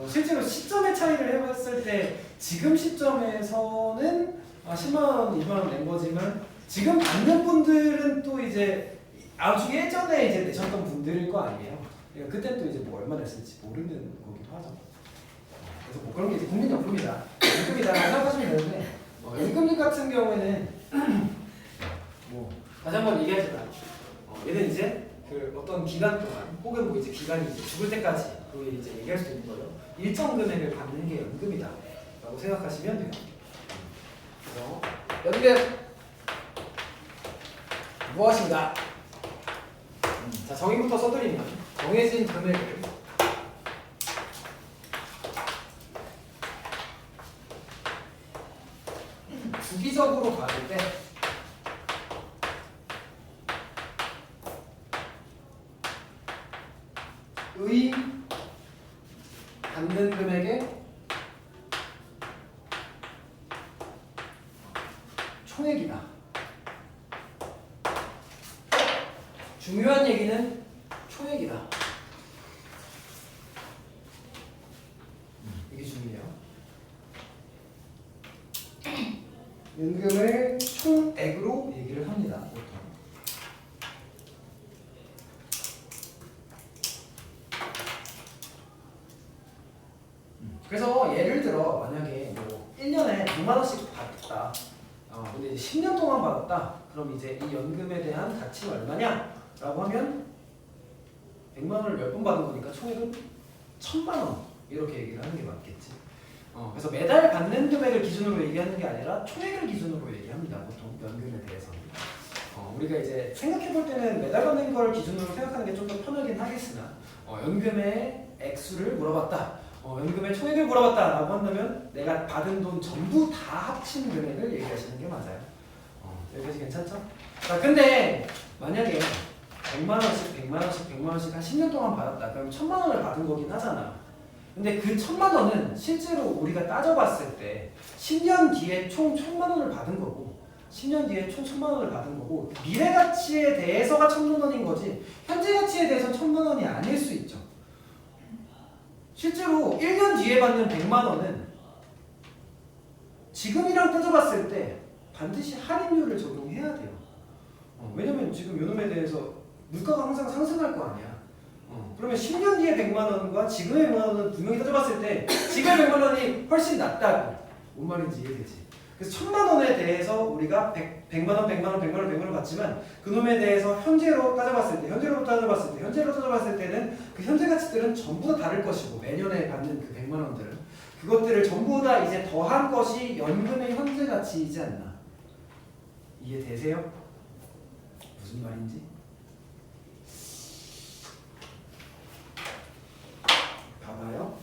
실제로 시점의 차이를 해봤을 때 지금 시점에서는 10만 원, 20만 원 낸 거지만 지금 받는 분들은 또 이제 아주 예전에 이제 내셨던 분들일 거 아니에요. 그러니까 그때 또 이제 뭐 얼마 냈을지 모르는 거기도 하죠. 그래서 뭐 그런 게 이제 국민연금이다, 연금이다 생각하시면 되는데, 연금님 같은 경우에는 뭐 다시 한번 얘기하지만 얘는 이제 그 어떤 기간 동안 혹은 뭐 이제 기간이 이제 죽을 때까지 그 이제 얘기할 수 있는 거죠. 일정 금액을 받는 게 연금이다라고 생각하시면 돼요. 그래서 연금 무엇인가? 자, 정의부터 써드리면 정해진 금액을 주기적으로 받을 때 의 받는 금액의 총액이다. 중요한 얘기는 총액이다. 이게 중요해요. 연금을 총액으로 얘기를 합니다. 보통. 그래서 예를 들어 만약에 뭐 1년에 100만 원씩 받았다. 근데 이제 10년 동안 받았다. 그럼 이제 이 연금에 대한 가치가 얼마냐? 라고 하면 100만 원을 몇 번 받은 거니까 총액은 1000만 원 이렇게 얘기를 하는 게 맞겠지. 그래서 매달 받는 금액을 기준으로 얘기하는 게 아니라 총액을 기준으로 얘기합니다. 보통 연금에 대해서는. 우리가 이제 생각해 볼 때는 매달 받는 걸 기준으로 생각하는 게 좀 더 편하긴 하겠으나 여연금의 액수를 물어봤다. 연금의 총액을 물어봤다라고 한다면 내가 받은 돈 전부 다 합친 금액을 얘기하시는 게 맞아요. 여기까지 괜찮죠? 자, 근데 만약에 100만 원씩, 100만 원씩, 100만 원씩 한 10년 동안 받았다. 그럼 1000만 원을 받은 거긴 하잖아. 근데 그 1000만 원은 실제로 우리가 따져봤을 때 10년 뒤에 총 1000만 원을 받은 거고 10년 뒤에 총 1000만 원을 받은 거고 미래 가치에 대해서가 1000만 원인 거지 현재 가치에 대해서 1000만 원이 아닐 수 있죠. 실제로 1년 뒤에 받는 100만 원은 지금이랑 따져봤을 때 반드시 할인율을 적용해야 돼요. 왜냐면 지금 요놈에 대해서 물가가 항상 상승할 거 아니야. 그러면 10년 뒤에 100만 원과 지금의 100만 원은 분명히 따져봤을 때 지금의 100만 원이 훨씬 낫다고. 뭔 말인지 이해되지? 그래서 1000만 원에 대해서 우리가 100만 원, 100만 원, 100만 원, 100만 원을 받지만 그놈에 대해서 현재로 따져봤을 때, 현재로 따져봤을 때는 그 현재 가치들은 전부 다 다를 것이고 매년에 받는 그 100만 원들은 그것들을 전부 다 이제 더한 것이 연금의 현재 가치이지 않나. 이해되세요? 무슨 말인지? 봐봐요.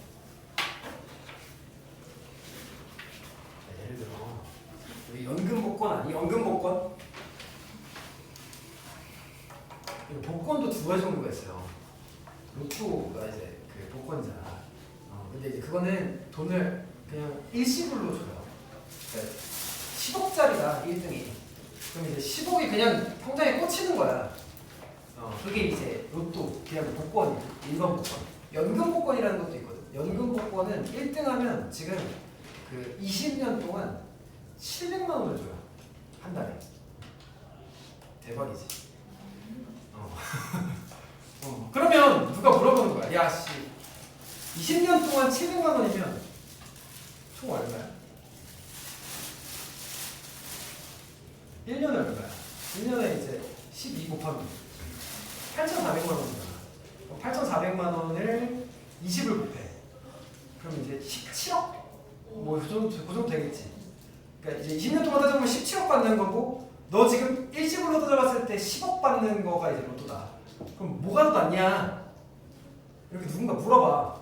예를 들어 우리 연금 복권 아니? 연금 복권? 복권도 두 가지 종류가 있어요. 로또가 이제 그 복권자. 근데 이제 그거는 돈을 그냥 일시불로 줘요. 그러니까 10억짜리가 1등이. 그럼 이제 10억이 그냥 통장에 꽂히는 거야. 그게 이제 로또, 그냥 복권이야. 일반 복권. 연금 복권이라는 것도 있거든. 연금 복권은 1등하면 지금 그 20년 동안 700만 원을 줘요. 한 달에. 대박이지. 그러면 누가 물어보는 거야. 야, 씨. 20년 동안 700만 원이면 총 얼마야? 1년에 얼마야? 1년에 이제 12 곱하면 8,400만 원이잖아. 8,400만 원을 20을 곱해. 그럼 이제 17억? 뭐 그 정도 되겠지. 그러니까 이제 20년 동안 따져보면 17억 받는 거고 너 지금 일시불로 따져봤을 때 10억 받는 거가 이제 로또다. 그럼 뭐가 더 낫냐? 이렇게 누군가 물어봐.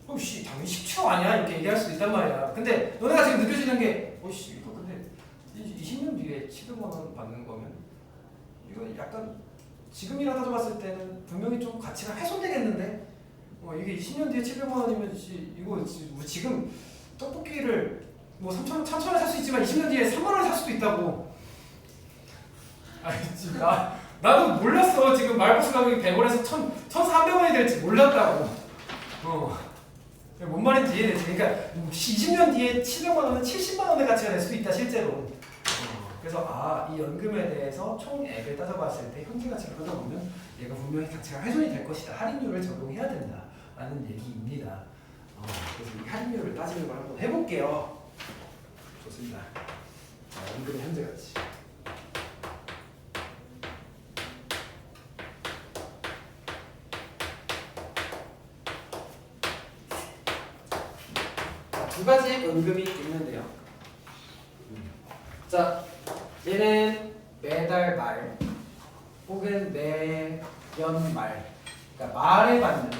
그럼 씨 당연히 17억 아니야? 이렇게 얘기할 수도 있단 말이야. 근데 너네가 지금 느껴지는 게 씨 이거 근데 20년 뒤에 700만 원 받는 거면 이거 약간 지금이라 따져봤을 때는 분명히 좀 가치가 훼손되겠는데 이게 20년 뒤에 700만 원이면 이거 지금 떡볶이를 뭐 3,000원에 살 수 있지만 20년 뒤에 3만 원에 살 수도 있다고. 아니 지금 나도 몰랐어. 지금 말버스 가격이 100원에서 1,400원이 될지 몰랐다고. 뭔 말인지 이해되지? 그러니까 20년 뒤에 700만 원은 70만 원의 가치가 될 수도 있다 실제로. 그래서 이 연금에 대해서 총액을 따져봤을 때 현재 가치를 따져보면 얘가 분명히 가치가 훼손이 될 것이다. 할인율을 적용해야 된다라는 얘기입니다. 그래서 이 할인율을 따지는 걸 한번 해볼게요. 좋습니다. 자, 연금의 현재 가치. 두 가지 연금이 있는데요. 자, 얘는 매달 말 혹은 매년 말, 그러니까 말에 받는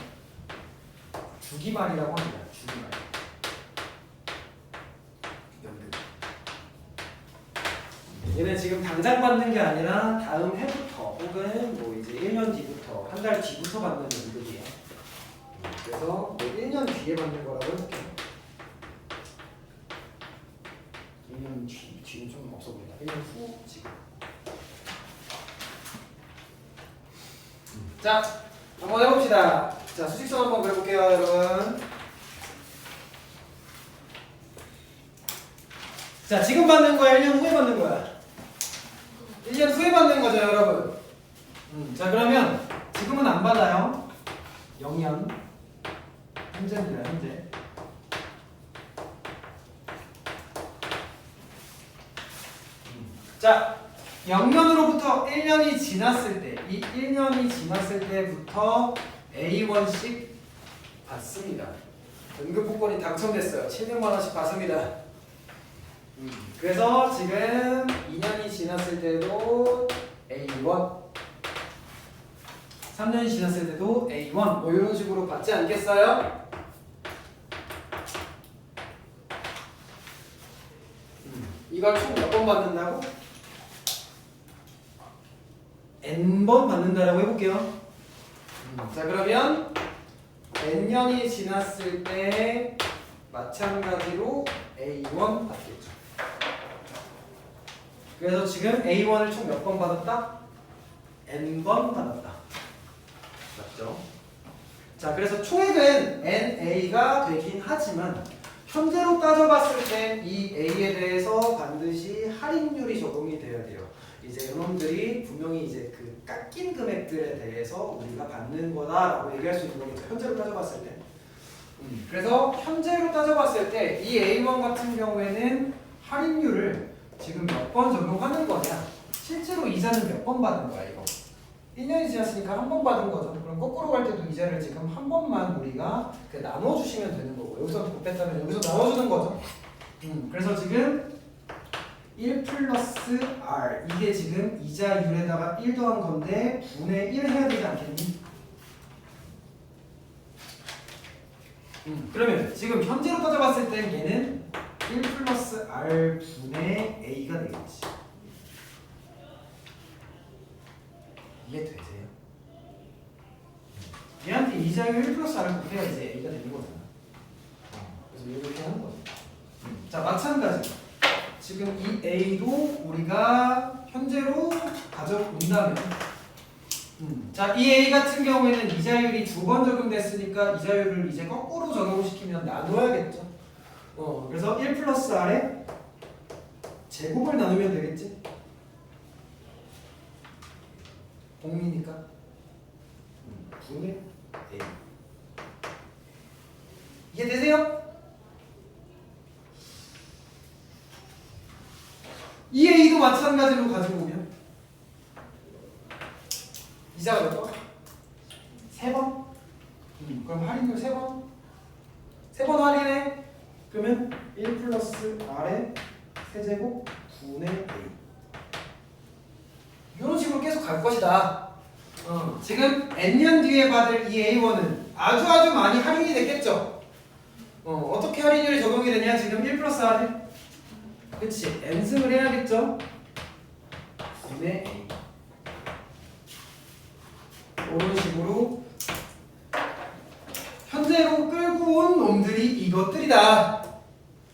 주기말이라고 합니다. 주기말 연금. 얘는 지금 당장 받는 게 아니라 다음 해부터 혹은 뭐 이제 1년 뒤부터 한 달 뒤부터 받는 연금이에요. 그래서 뭐 1년 뒤에 받는 거라고 해볼게요. 1년 뒤는 좀 없어 보인다. 1년 후 지금. 자, 한번 해봅시다. 자, 수직선 한번 그려볼게요, 여러분. 자, 지금 받는 거야, 1년 후에 받는 거야? 1년 후에 받는 거죠, 여러분. 자, 그러면 지금은 안 받아요. 0년. 현재입니다, 현재. 자, 0년으로부터 1년이 지났을 때, 이 1년이 지났을 때부터 A1씩 받습니다. 연금 복권이 당첨됐어요. 700만 원씩 받습니다. 그래서 지금 2년이 지났을 때도 A1, 3년이 지났을 때도 A1, 뭐 이런 식으로 받지 않겠어요? 이걸 총 몇 번 받는다고? N번 받는다라고 해볼게요. 자, 그러면 N년이 지났을 때 마찬가지로 A1 받겠죠. 그래서 지금 A1을 총 몇 번 받았다? N번 받았다. 맞죠? 자, 그래서 총액은 NA가 되긴 하지만 현재로 따져봤을 때 이 A에 대해서 반드시 할인율이 적용이 돼야 돼요. 이제 이놈들이 분명히 이제 그 깎인 금액들에 대해서 우리가 받는 거다라고 얘기할 수 있는 거겠죠. 현재로 따져봤을 때. 그래서 현재로 따져봤을 때 이 A1 같은 경우에는 할인율을 지금 몇 번 적용하는 거냐? 실제로 이자는 몇 번 받은 거야 이거? 1년이 지났으니까 한 번 받은 거죠. 그럼 거꾸로 갈 때도 이자를 지금 한 번만 우리가 나눠주시면 되는 거고 여기서 곱했다면 여기서 나눠주는 거죠. 그래서 지금 1 플러스 R 이게 지금 이자율에다가 1 더한 건데 분의 1 해야 되지 않겠니? 그러면 지금 현재로 따져봤을 때 얘는 1 플러스 R 분의 A가 되겠지. 이해 되세요? 얘한테 이자율 1 플러스 R을 곱해야 이제 A가 되는 거잖아. 그래서 이렇게 하는 거죠. 자, 마찬가지. 지금 이 A도 우리가 현재로 가져온다면 자, 이 A 같은 경우에는 이자율이 2번 적용됐으니까 이자율을 이제 거꾸로 적용시키면 나눠야겠죠. 그래서 1 플러스 R에 제곱을 나누면 되겠지. 공이니까 분의 A. 이해되세요? 이 A도 마찬가지로 가지고 오면 이자가 몇 번? 3번? 그럼 할인율 3번? 3번 할인해? 그러면 1 플러스 R의 세제곱 분의 A 이런 식으로 계속 갈 것이다. 지금 N년 뒤에 받을 이 A1은 아주 많이 할인이 됐겠죠? 어떻게 할인율이 적용이 되냐? 지금 1 플러스 R에 그치? N승을 해야겠죠? 분의 A 이런 식으로 현재로 끌고 온 놈들이 이것들이다.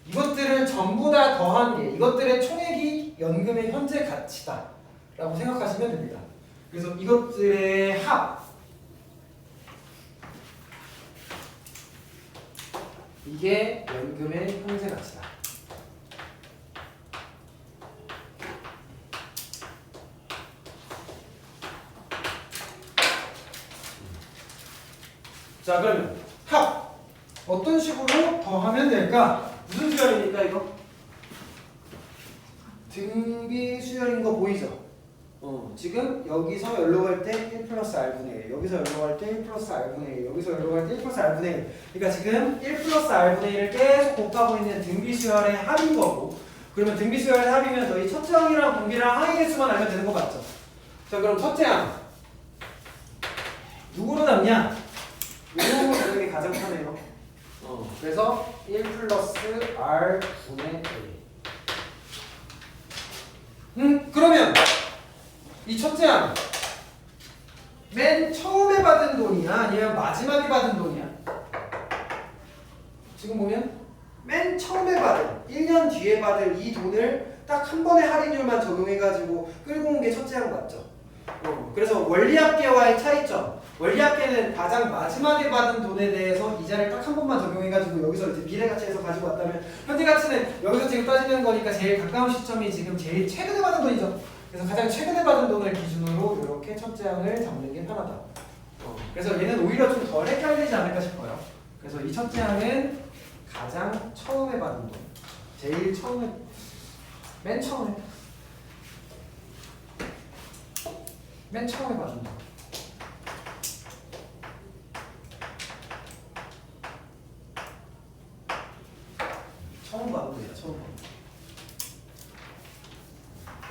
이것들을 전부 다 더한 게 이것들의 총액이 연금의 현재 가치다 라고 생각하시면 됩니다. 그래서 이것들의 합 이게 연금의 현재 가치다. 자, 그러면 합 어떤 식으로 더하면 될까? 무슨 수열입니까 이거? 등비 수열인 거 보이죠? 지금 여기서 열로 갈 때 1 플러스 R분의 1 여기서 열로 갈 때 1 플러스 R분의 1 여기서 열로 갈 때 1 플러스 R분의 1 그러니까 지금 1 플러스 R분의 1을 계속 곱하고 있는 등비 수열의 합인 거고 그러면 등비 수열의 합이면 너희 첫째 항이랑 분비랑 항의 개수만 알면 되는 거 맞죠? 자, 그럼 첫째 항 누구로 남냐? 이런 거 되는 게 가장 편해요. 그래서 1 플러스 R 분의 A. 그러면 이 첫째 항 맨 처음에 받은 돈이야? 아니면 마지막에 받은 돈이야? 지금 보면 맨 처음에 받은 1년 뒤에 받을 이 돈을 딱 한 번의 할인율만 적용해가지고 끌고 온 게 첫째 항 맞죠? 그래서 원리합계와의 차이점 원리합계는 가장 마지막에 받은 돈에 대해서 이자를 딱 한 번만 적용해가지고 여기서 이제 미래가치에서 가지고 왔다면 현재가치는 여기서 지금 따지는 거니까 제일 가까운 시점이 지금 제일 최근에 받은 돈이죠. 그래서 가장 최근에 받은 돈을 기준으로 이렇게 첫째 항을 잡는 게 편하다. 그래서 얘는 오히려 좀 덜 헷갈리지 않을까 싶어요. 그래서 이 첫째 항은 가장 처음에 받은 돈 제일 처음에 맨 처음에 받은 돈 처음 받은 돈이야.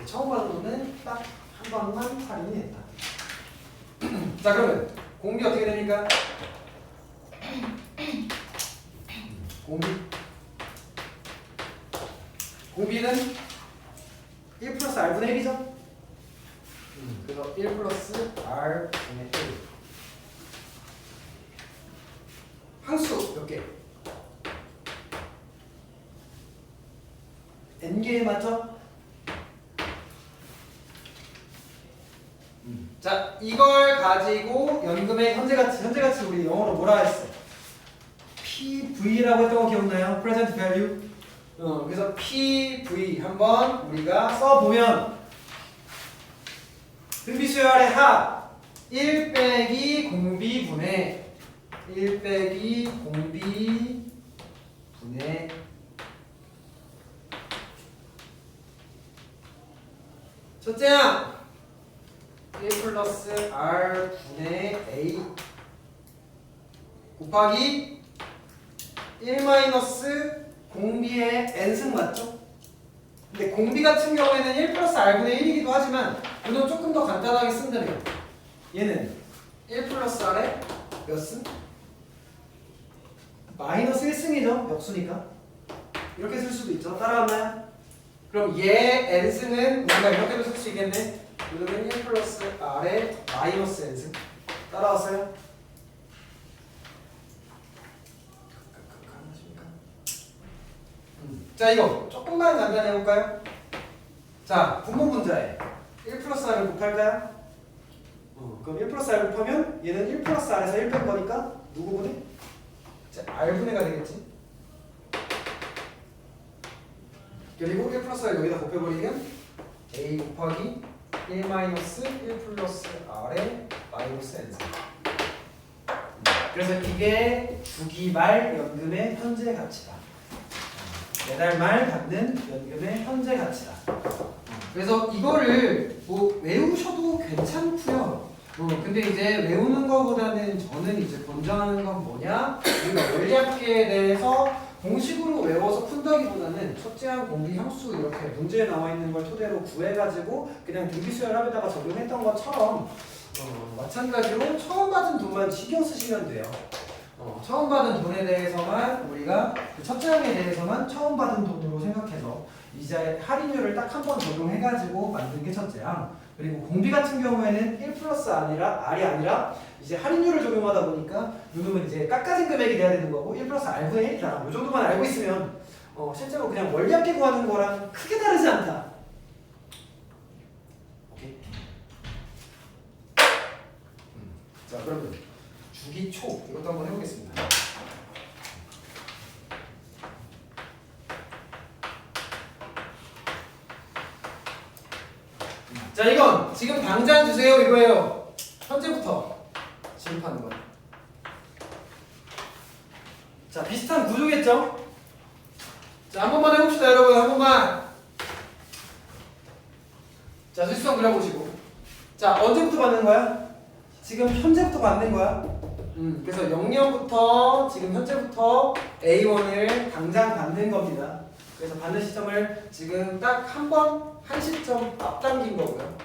처음 받은 돈은 딱 한 방만 할인이 됐다. 자, 그러면 공비 어떻게 됩니까? 공비는 1 플러스 R분의 1이죠? 그래서 1 플러스 R분의 1 항수 몇 개? N개 맞죠? 자, 이걸 가지고 연금의 현재가치 우리 영어로 뭐라 했어? PV라고 했던 거 기억나요? Present Value. 그래서 PV 한번 우리가 써보면 등비수열의 합 1 빼기 공비분의 1 빼기 공비분의 첫째야 1 플러스 R 분의 A 곱하기 1 마이너스 공비의 n승 맞죠? 근데 공비 같은 경우에는 1 플러스 R분의 1이기도 하지만 이건 조금 더 간단하게 쓴다면 얘는 1 플러스 R의 몇 승? 마이너스 1승이죠. 역수니까 이렇게 쓸 수도 있죠. 따라하나요? 그럼 얘 n승은 우리가 이렇게도 쓸 수 있겠네. 이거는 1 플러스 R의 마이너스 n승. 따라왔어요? 자, 이거 조금만 간단히 해볼까요? 자, 분모 분자에 1 플러스 R을 곱할까요? 그럼 1 플러스 R 곱하면 얘는 1 플러스 R에서 1 뺀 거니까 누구 분해? 자, R분해가 되겠지? 그리고 1 플러스 R 여기다 곱해버리면 A 곱하기 1 마이너스 1 플러스 R의 마이너스 N승. 그래서 이게 주기 말 연금의 현재 가치다. 매달 말 받는 연금의 현재 가치다. 그래서 이거를 뭐 외우셔도 괜찮고요. 근데 이제 외우는 것보다는 저는 이제 권장하는 건 뭐냐? 우리가 원리합계에 대해서 공식으로 외워서 푼다기보다는 첫째한 공비 향수 이렇게 문제에 나와 있는 걸 토대로 구해가지고 그냥 등비수열 합에다가 적용했던 것처럼 마찬가지로 처음 받은 돈만 신경 쓰시면 돼요. 처음 받은 돈에 대해서만 우리가 그 첫째 항에 대해서만 처음 받은 돈으로 생각해서 이자의 할인율을 딱 한 번 적용해가지고 만든 게 첫째 항. 그리고 공비 같은 경우에는 1 플러스 R이 아니라 이제 할인율을 적용하다 보니까 요즘은 이제 깎아진 금액이 돼야 되는 거고 1 플러스 R분의 1이다. 이 정도만 알고 있으면 실제로 그냥 원리합계 구하는 거랑 크게 다르지 않다. 오케이. 자, 그러면 주기초 이것도 한번 해보겠습니다. 자, 이건 지금 당장 주세요 이거예요. 현재부터 지금 파는 거. 자, 비슷한 구조겠죠? 자, 한 번만 해봅시다 여러분. 한 번만. 자, 수식성 그려보시고. 자, 언제부터 받는 거야? 지금 현재부터 받는 거야. 그래서 0년부터 지금 현재부터 A1을 당장 받는 겁니다. 그래서 받는 시점을 지금 딱 한 시점 앞당긴 거고요.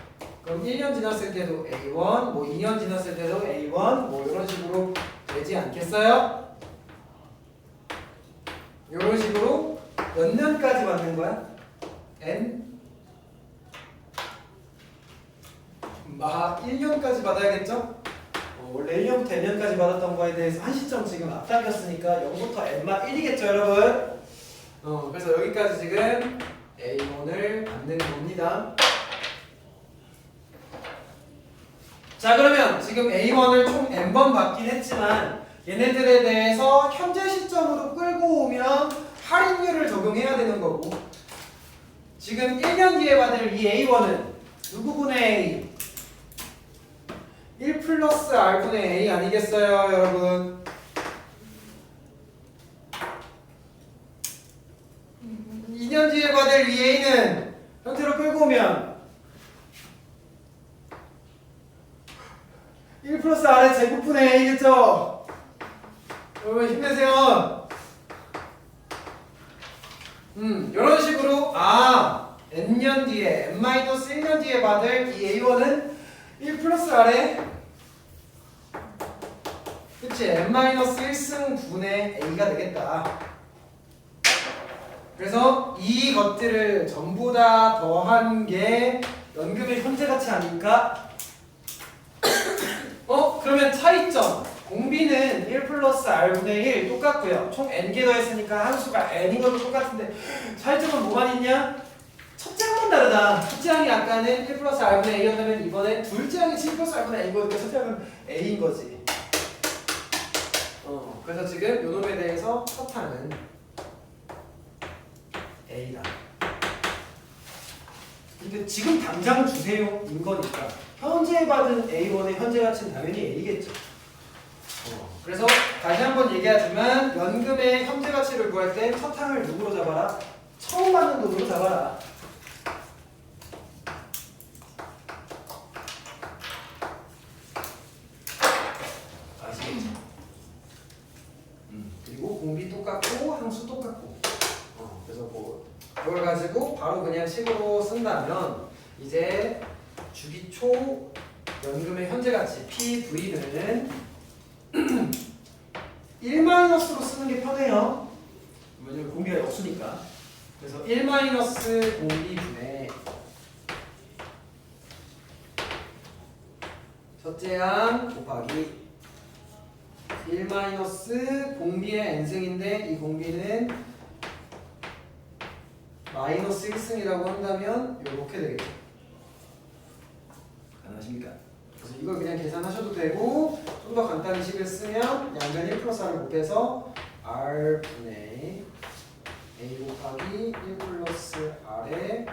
그럼 1년 지났을 때도 A1, 뭐 2년 지났을 때도 A1, 뭐 이런 식으로 되지 않겠어요? 이런 식으로 몇 년까지 받는 거야? N? 1년까지 받아야겠죠? 원래 1년부터 N년까지 받았던 거에 대해서 한 시점 지금 앞당겼으니까 0부터 N마 1이겠죠 여러분? 그래서 여기까지 지금 A1을 받는 겁니다. 자, 그러면 지금 A1을 총 N번 받긴 했지만 얘네들에 대해서 현재 시점으로 끌고 오면 할인율을 적용해야 되는 거고 지금 1년 뒤에 받을 이 A1은 누구분의 A? 1 플러스 R분의 A 아니겠어요 여러분? 2년 뒤에 받을 이 A는 현재로 끌고 오면 1 플러스 R의 제곱분의 A겠죠? 여러분 힘내세요. 이런 식으로 N년 뒤에 N-1년 뒤에 받을 이 A1은 1 플러스 R의 그치 N-1승 분의 A가 되겠다. 그래서 이것들을 전부 다 더한 게 연금의 현재 가치 아닐까? 그러면 차이점 공비는 1 플러스 R분의 1 똑같고요. 총 N개 더했으니까 함수가 N인 것도 똑같은데 차이점은 뭐만 있냐? 첫째 항만 다르다. 첫째 항이 아까는 1 플러스 R분의 A였다면 이번에 둘째 항이 7 플러스 R분의 A거든요. 첫째 항은 A인 거지. 그래서 지금 요놈에 대해서 첫 항은 A다. 근데 지금 당장 주세요 인 거니까 현재 받은 A1의 현재 가치는 당연히 A겠죠. 그래서 다시 한번 얘기하지만 연금의 현재 가치를 구할 때 첫 항을 누구로 잡아라? 처음 받는 돈으로 잡아라. 아시겠죠? 그리고 공비 똑같고 항수 똑같고. 그래서 뭐 그걸 가지고 바로 그냥 식으로 쓴다면 이제 주기 초 연금의 현재 가치 PV는 1-로 쓰는 게 편해요. 왜냐면 공비가 없으니까. 그래서 1- 공비분의 첫째 항 곱하기 1- 공비의 n승인데 이 공비는 마이너스 1승이라고 한다면 이렇게 되겠죠. 가능하십니까? 그래서 이걸 그냥 계산하셔도 되고 좀 더 간단히 식을 쓰면 양변 1 플러스 r을 곱해서 r분의 a 곱하기 1 플러스 r에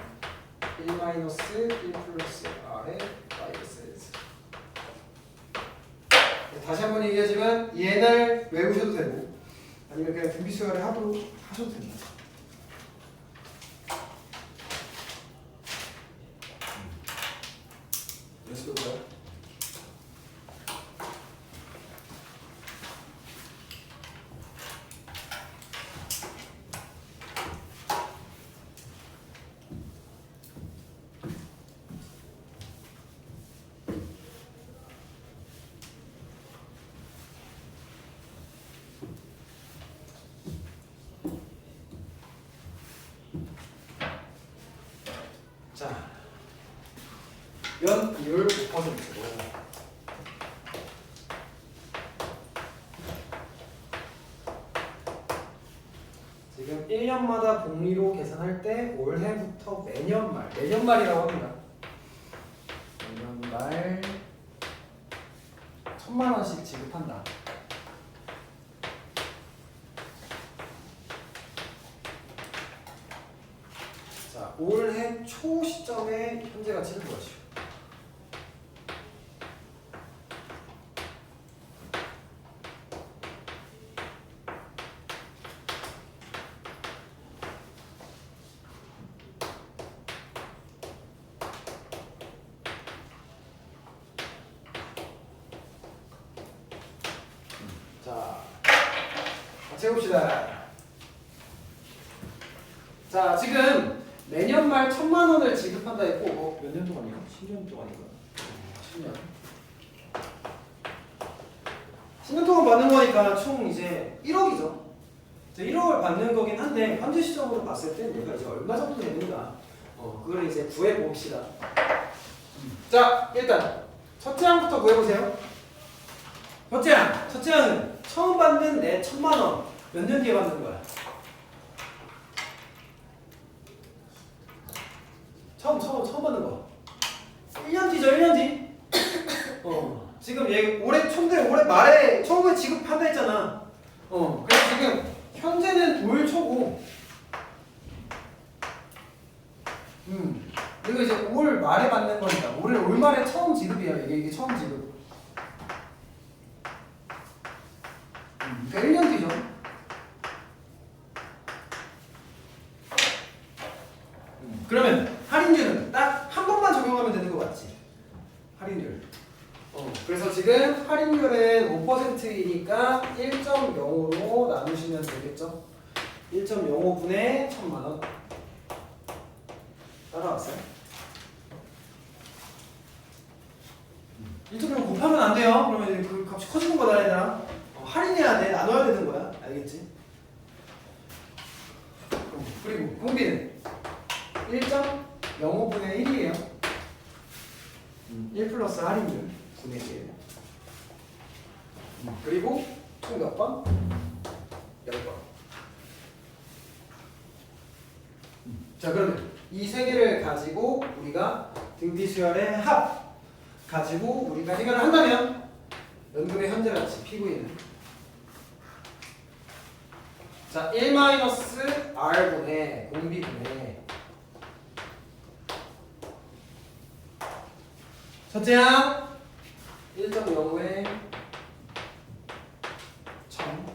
1 마이너스 1 플러스 r에 마이너스 1. 다시 한번 얘기하지만 얘를 외우셔도 되고 아니면 그냥 등비수열을 하셔도 됩니다. 연습해볼까요? 자, 연이율 5%로 지금 1년마다 복리로 계산할 때 올해부터 매년 말이라고 합니다. 매년 말 1,000만 원씩 지급한다. 자, 올해 초 시점의 현재 가치는 무엇이요? 자, 같이 해봅시다. 자, 지금 매년 말 1,000만 원을 지급한다 했고 몇 년 동안이요? 10년 동안인가? 10년. 10년 동안 받는 거니까 총 이제 1억이죠. 1억을 받는 거긴 한데 현재 시점으로 봤을 때 얘가 이제 얼마 정도 되는가? 그걸 이제 구해 봅시다. 자, 일단 첫째 항부터 구해 보세요. 첫째 항은 처음 받는 내 1,000만 원 몇 년 뒤에 받는 거야? 처음 받는 거. 1년 뒤죠, 1년 뒤. 지금 얘 올해 말에 처음에 지급한다 했잖아. 그래서 지금 현재는 올 초고. 그리고 이제 올 말에 받는 거니까 올 말에 처음 지급이에요. 이게 처음 지급. 그러니까 1년 뒤죠. 그러면 할인율은 딱 한 번만 적용하면 되는 거 맞지? 할인율. 그래서 지금 할인율은 5%이니까 1.05로 나누시면 되겠죠? 1.05분의 1,000만 원. 따라왔어요? 1.05 곱하면 안 돼요. 그러면 그 값이 커지는 거다, 얘들아. 할인해야 돼. 나눠야 되는 거야. 알겠지? 그리고 공비는 1.05분의 1이에요. 1 플러스 할인율 분의 1. 그리고 총 몇 번? 10번. 자, 그러면 이 세 개를 가지고 우리가 등비수열의 합 가지고 우리가 해결을 한다면 연금의 현재 가치 PV는 자, 1-R분의 공비분의 첫째 항 1.05에 1000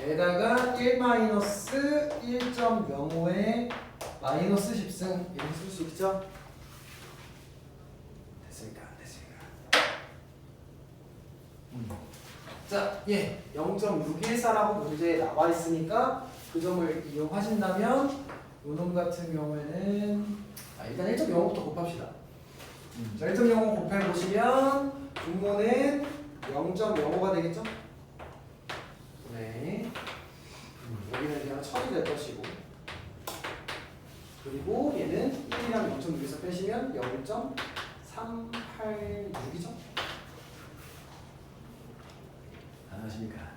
에다가 1-1.05에 마이너스 10승 이렇게 쓸 수 있죠? 됐습니까? 됐습니까? 자, 예, 0.614라고 문제에 나와 있으니까 그 점을 이용하신다면 요놈 같은 경우에는 일단 1.05부터 곱합시다. 자, 1.05 곱해보시면 분모는 0.05가 되겠죠? 네. 여기는 그냥 1000이 될 것이고 그리고 얘는 1이랑 0.6에서 빼시면 0.386이죠? 안녕하십니까?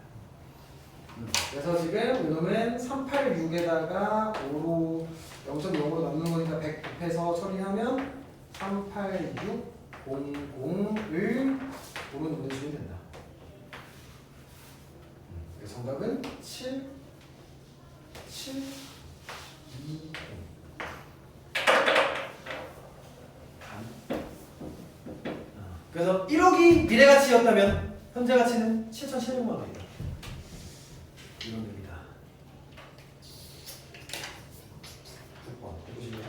그래서 지금 이놈은 386에다가 5로 0.0으로 넣는 거니까 100 곱해서 처리하면 38600을 5로 넣어주시면 된다. 정답은 7, 7, 2, 0. 그래서 1억이 미래가치였다면 현재 가치는 7,700만 원이다. 이런 겁니다. 9번 해보시면.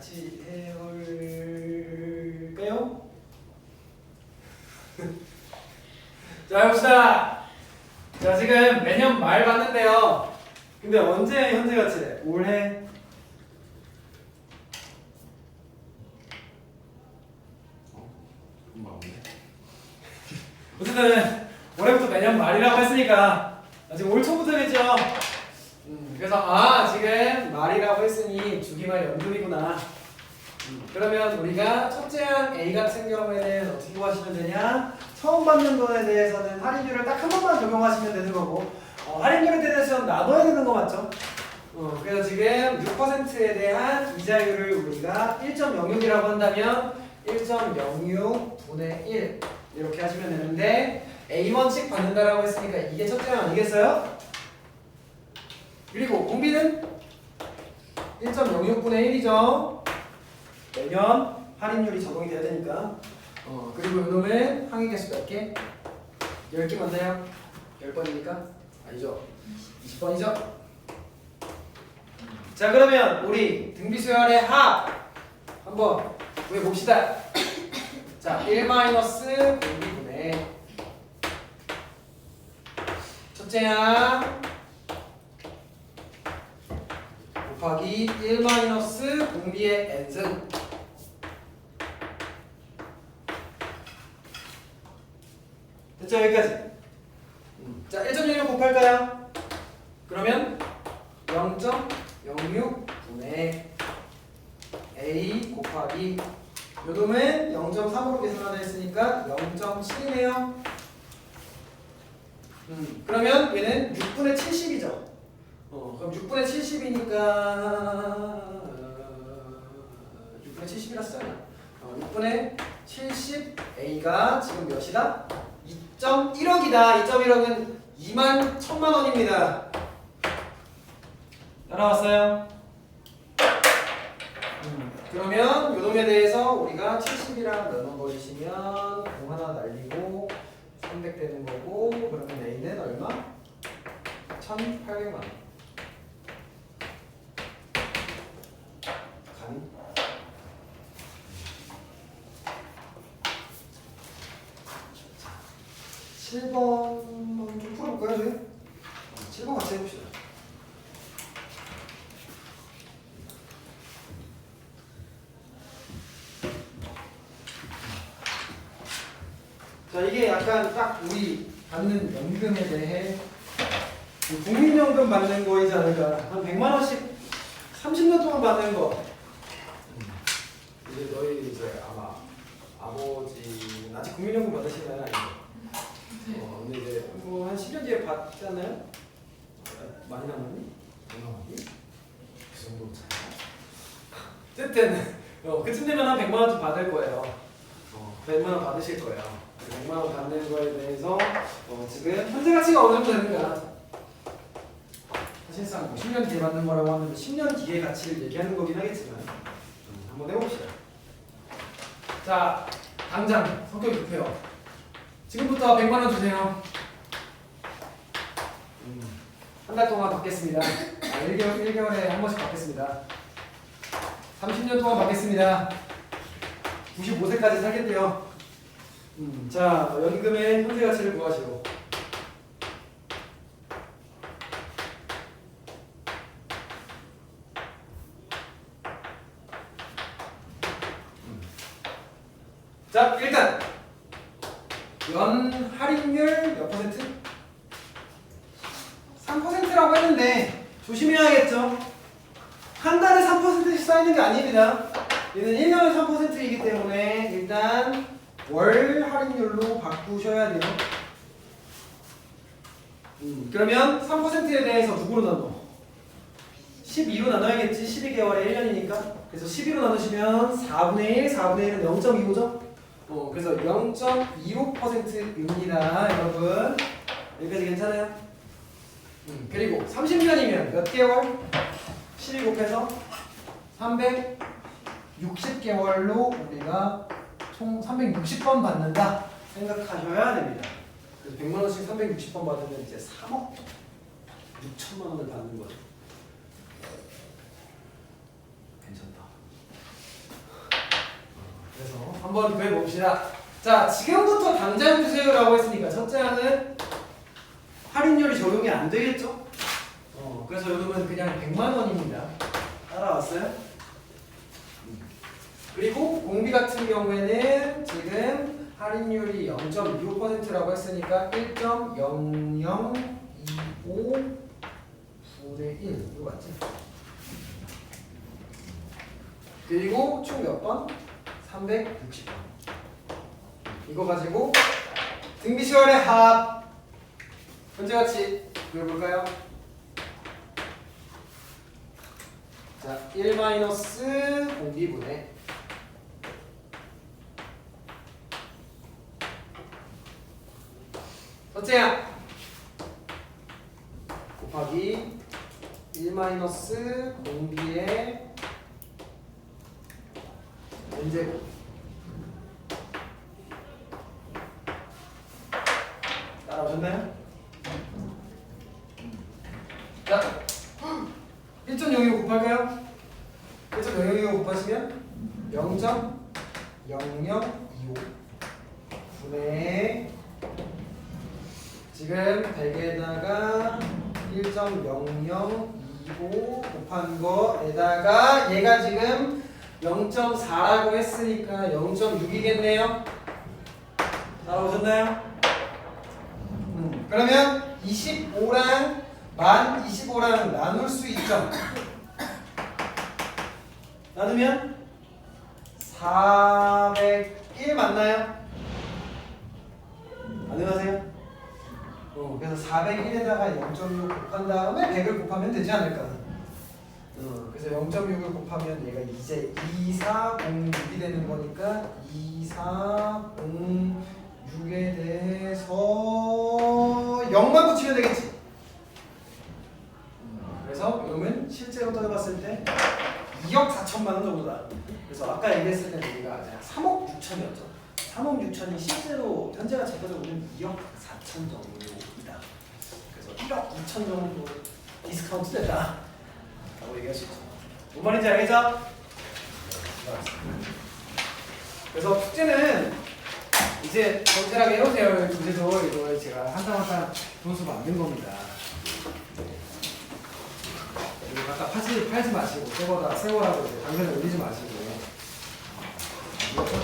같이 해볼까요? 자, 해봅시다. 자, 지금 매년 말 봤는데요. 근데 언제 현재 가치래? 올해 어쨌든 올해부터 매년 말이라고 했으니까 지금 올 초부터겠죠. 그래서 지금 말이라고 했으니 주기말 연금이구나. 그러면 우리가 첫째 항 A 같은 경우에는 어떻게 구하시면 되냐? 처음 받는 돈에 대해서는 할인율을 딱 한 번만 적용하시면 되는 거고 할인율에 대해서는 나눠야 되는 거 맞죠? 그래서 지금 6%에 대한 이자율을 우리가 1.06이라고 한다면 1.06분의 1 이렇게 하시면 되는데 A1씩 받는다라고 했으니까 이게 첫째 항 아니겠어요? 그리고 공비는 1.06분의 1이죠. 매년 할인율이 적용이 돼야 되니까. 그리고 이놈은 항의 개수 몇 개? 10개 맞나요? 10번이니까? 아니죠. 20번이죠. 자, 그러면 우리 등비수열의 합 한번 구해봅시다. 자, 1 공비분의 첫째 항 곱하기 1 공비의 n승. 됐죠? 여기까지. 자, 1.06 곱할까요? 그러면 0.06분의 a 곱하기 요놈은 0.3으로 계산하려 했으니까 0.7이네요. 그러면 얘는 6분의 70이죠. 그럼 6분의 70이니까 6분의 70이라 써요. 6분의 70A가 지금 몇이다? 2.1억이다. 2.1억은 2만 1천만 원입니다. 따라왔어요? 그러면 요놈에 대해서 우리가 70이랑 나눠버리시면 0 하나 날리고 300 되는 거고 그러면 A는 얼마? 1,800만 원. 간? 자, 7번 좀 풀어볼까요, 저희? 7번 같이 해봅시다. 자, 이게 약간 딱 우리 받는 연금에 대해 국민연금 받는 거이지 않을까. 한 100만 원씩 30년 동안 받는 거. 이제 너희 이제 아마 아버지는 아직 국민연금 받으시나요? 아니죠? 근데 이제 뭐 한 10년 뒤에 받잖아요? 많이 남았니? 안 남았니? 그 정도 차이. 어쨌든 그쯤 되면 한 100만 원쯤 받을 거예요. 100만 원 받으실 거예요. 100만 원 받는 거에 대해서 지금 현재 가치가 어느 정도 되는가? 사실상 뭐 10년 뒤에 받는 거라고 하면 10년 뒤의 가치를 얘기하는 거긴 하겠지만 한번 해봅시다. 자, 당장 성격이 급해요. 지금부터 100만 원 주세요. 한 달 동안 받겠습니다. 1개월에 한 번씩 받겠습니다. 30년 동안 받겠습니다. 95세까지 살겠대요. 자, 연금의 현재 가치를 구하시오. 자, 일단 연 할인율 몇 퍼센트? 3%라고 했는데 조심해야겠죠? 한 달에 3%씩 쌓이는 게 아닙니다. 얘는 1년에 3%이기 때문에 일단 월 할인율로 바꾸셔야 돼요. 그러면 3%에 대해서 누구로 나눠? 12로 나눠야겠지. 12개월에 1년이니까. 그래서 12로 나누시면 4분의 1, 4분의 1은 0.25죠? 그래서 0.25%입니다, 여러분. 여기까지 괜찮아요? 그리고 30년이면 몇 개월? 12 곱해서 360개월로 우리가 총 360번 받는다 생각하셔야 됩니다. 그래서 100만 원씩 360번 받으면 이제 3억 6천만 원을 받는 거죠. 괜찮다. 그래서 한번 구해봅시다. 자, 지금부터 당장 주세요라고 했으니까 첫째 항은 할인율이 적용이 안 되겠죠? 그래서 요금은 그냥 100만 원입니다. 따라왔어요? 그리고 공비 같은 경우에는 지금 할인율이 0.25%라고 했으니까 1.0025 분의 1 이거 맞지? 그리고 총 몇 번? 360번. 이거 가지고 등비시월의 합 문제같이 그려볼까요? 자, 1 마이너스 공비분의 첫째야 곱하기 1 마이너스 공비의 n제곱 따라오셨나요? 자 1.025 곱할까요? 1.025 곱하시면 0.0025 분의 지금 100에다가 1.0025 곱한 거에다가 얘가 지금 0.4라고 했으니까 0.6이겠네요. 따라오셨나요? 그러면 25랑 25랑 나눌 수 있죠? 나누면 401 맞나요? 가능하세요? 그래서 401에다가 0.6 곱한 다음에 100을 곱하면 되지 않을까? 그래서 0.6을 곱하면 얘가 이제 2406이 되는 거니까 2406에 대해서 0만 붙이면 되겠지? 그래서 이러면 실제로 따져봤을 때 2억 4천만 원 정도다. 그래서 아까 얘기했을 때는 우리가 3억 6천이었죠. 3억 6천이 실제로 현재가 제거적으로는 2억 4천 정도이다. 그래서 1억 2천 정도 디스카운트 됐다 라고 얘기할 수 있죠. 뭔 말인지 알겠죠? 그래서 숙제는 이제 정실하게 해오세요. 문제도 이거 제가 한 장 한 장 분수 만든 겁니다. 이거 갖다 팔지 마시고 새거라고 이제 당근에 올리지 마시고. 이렇게?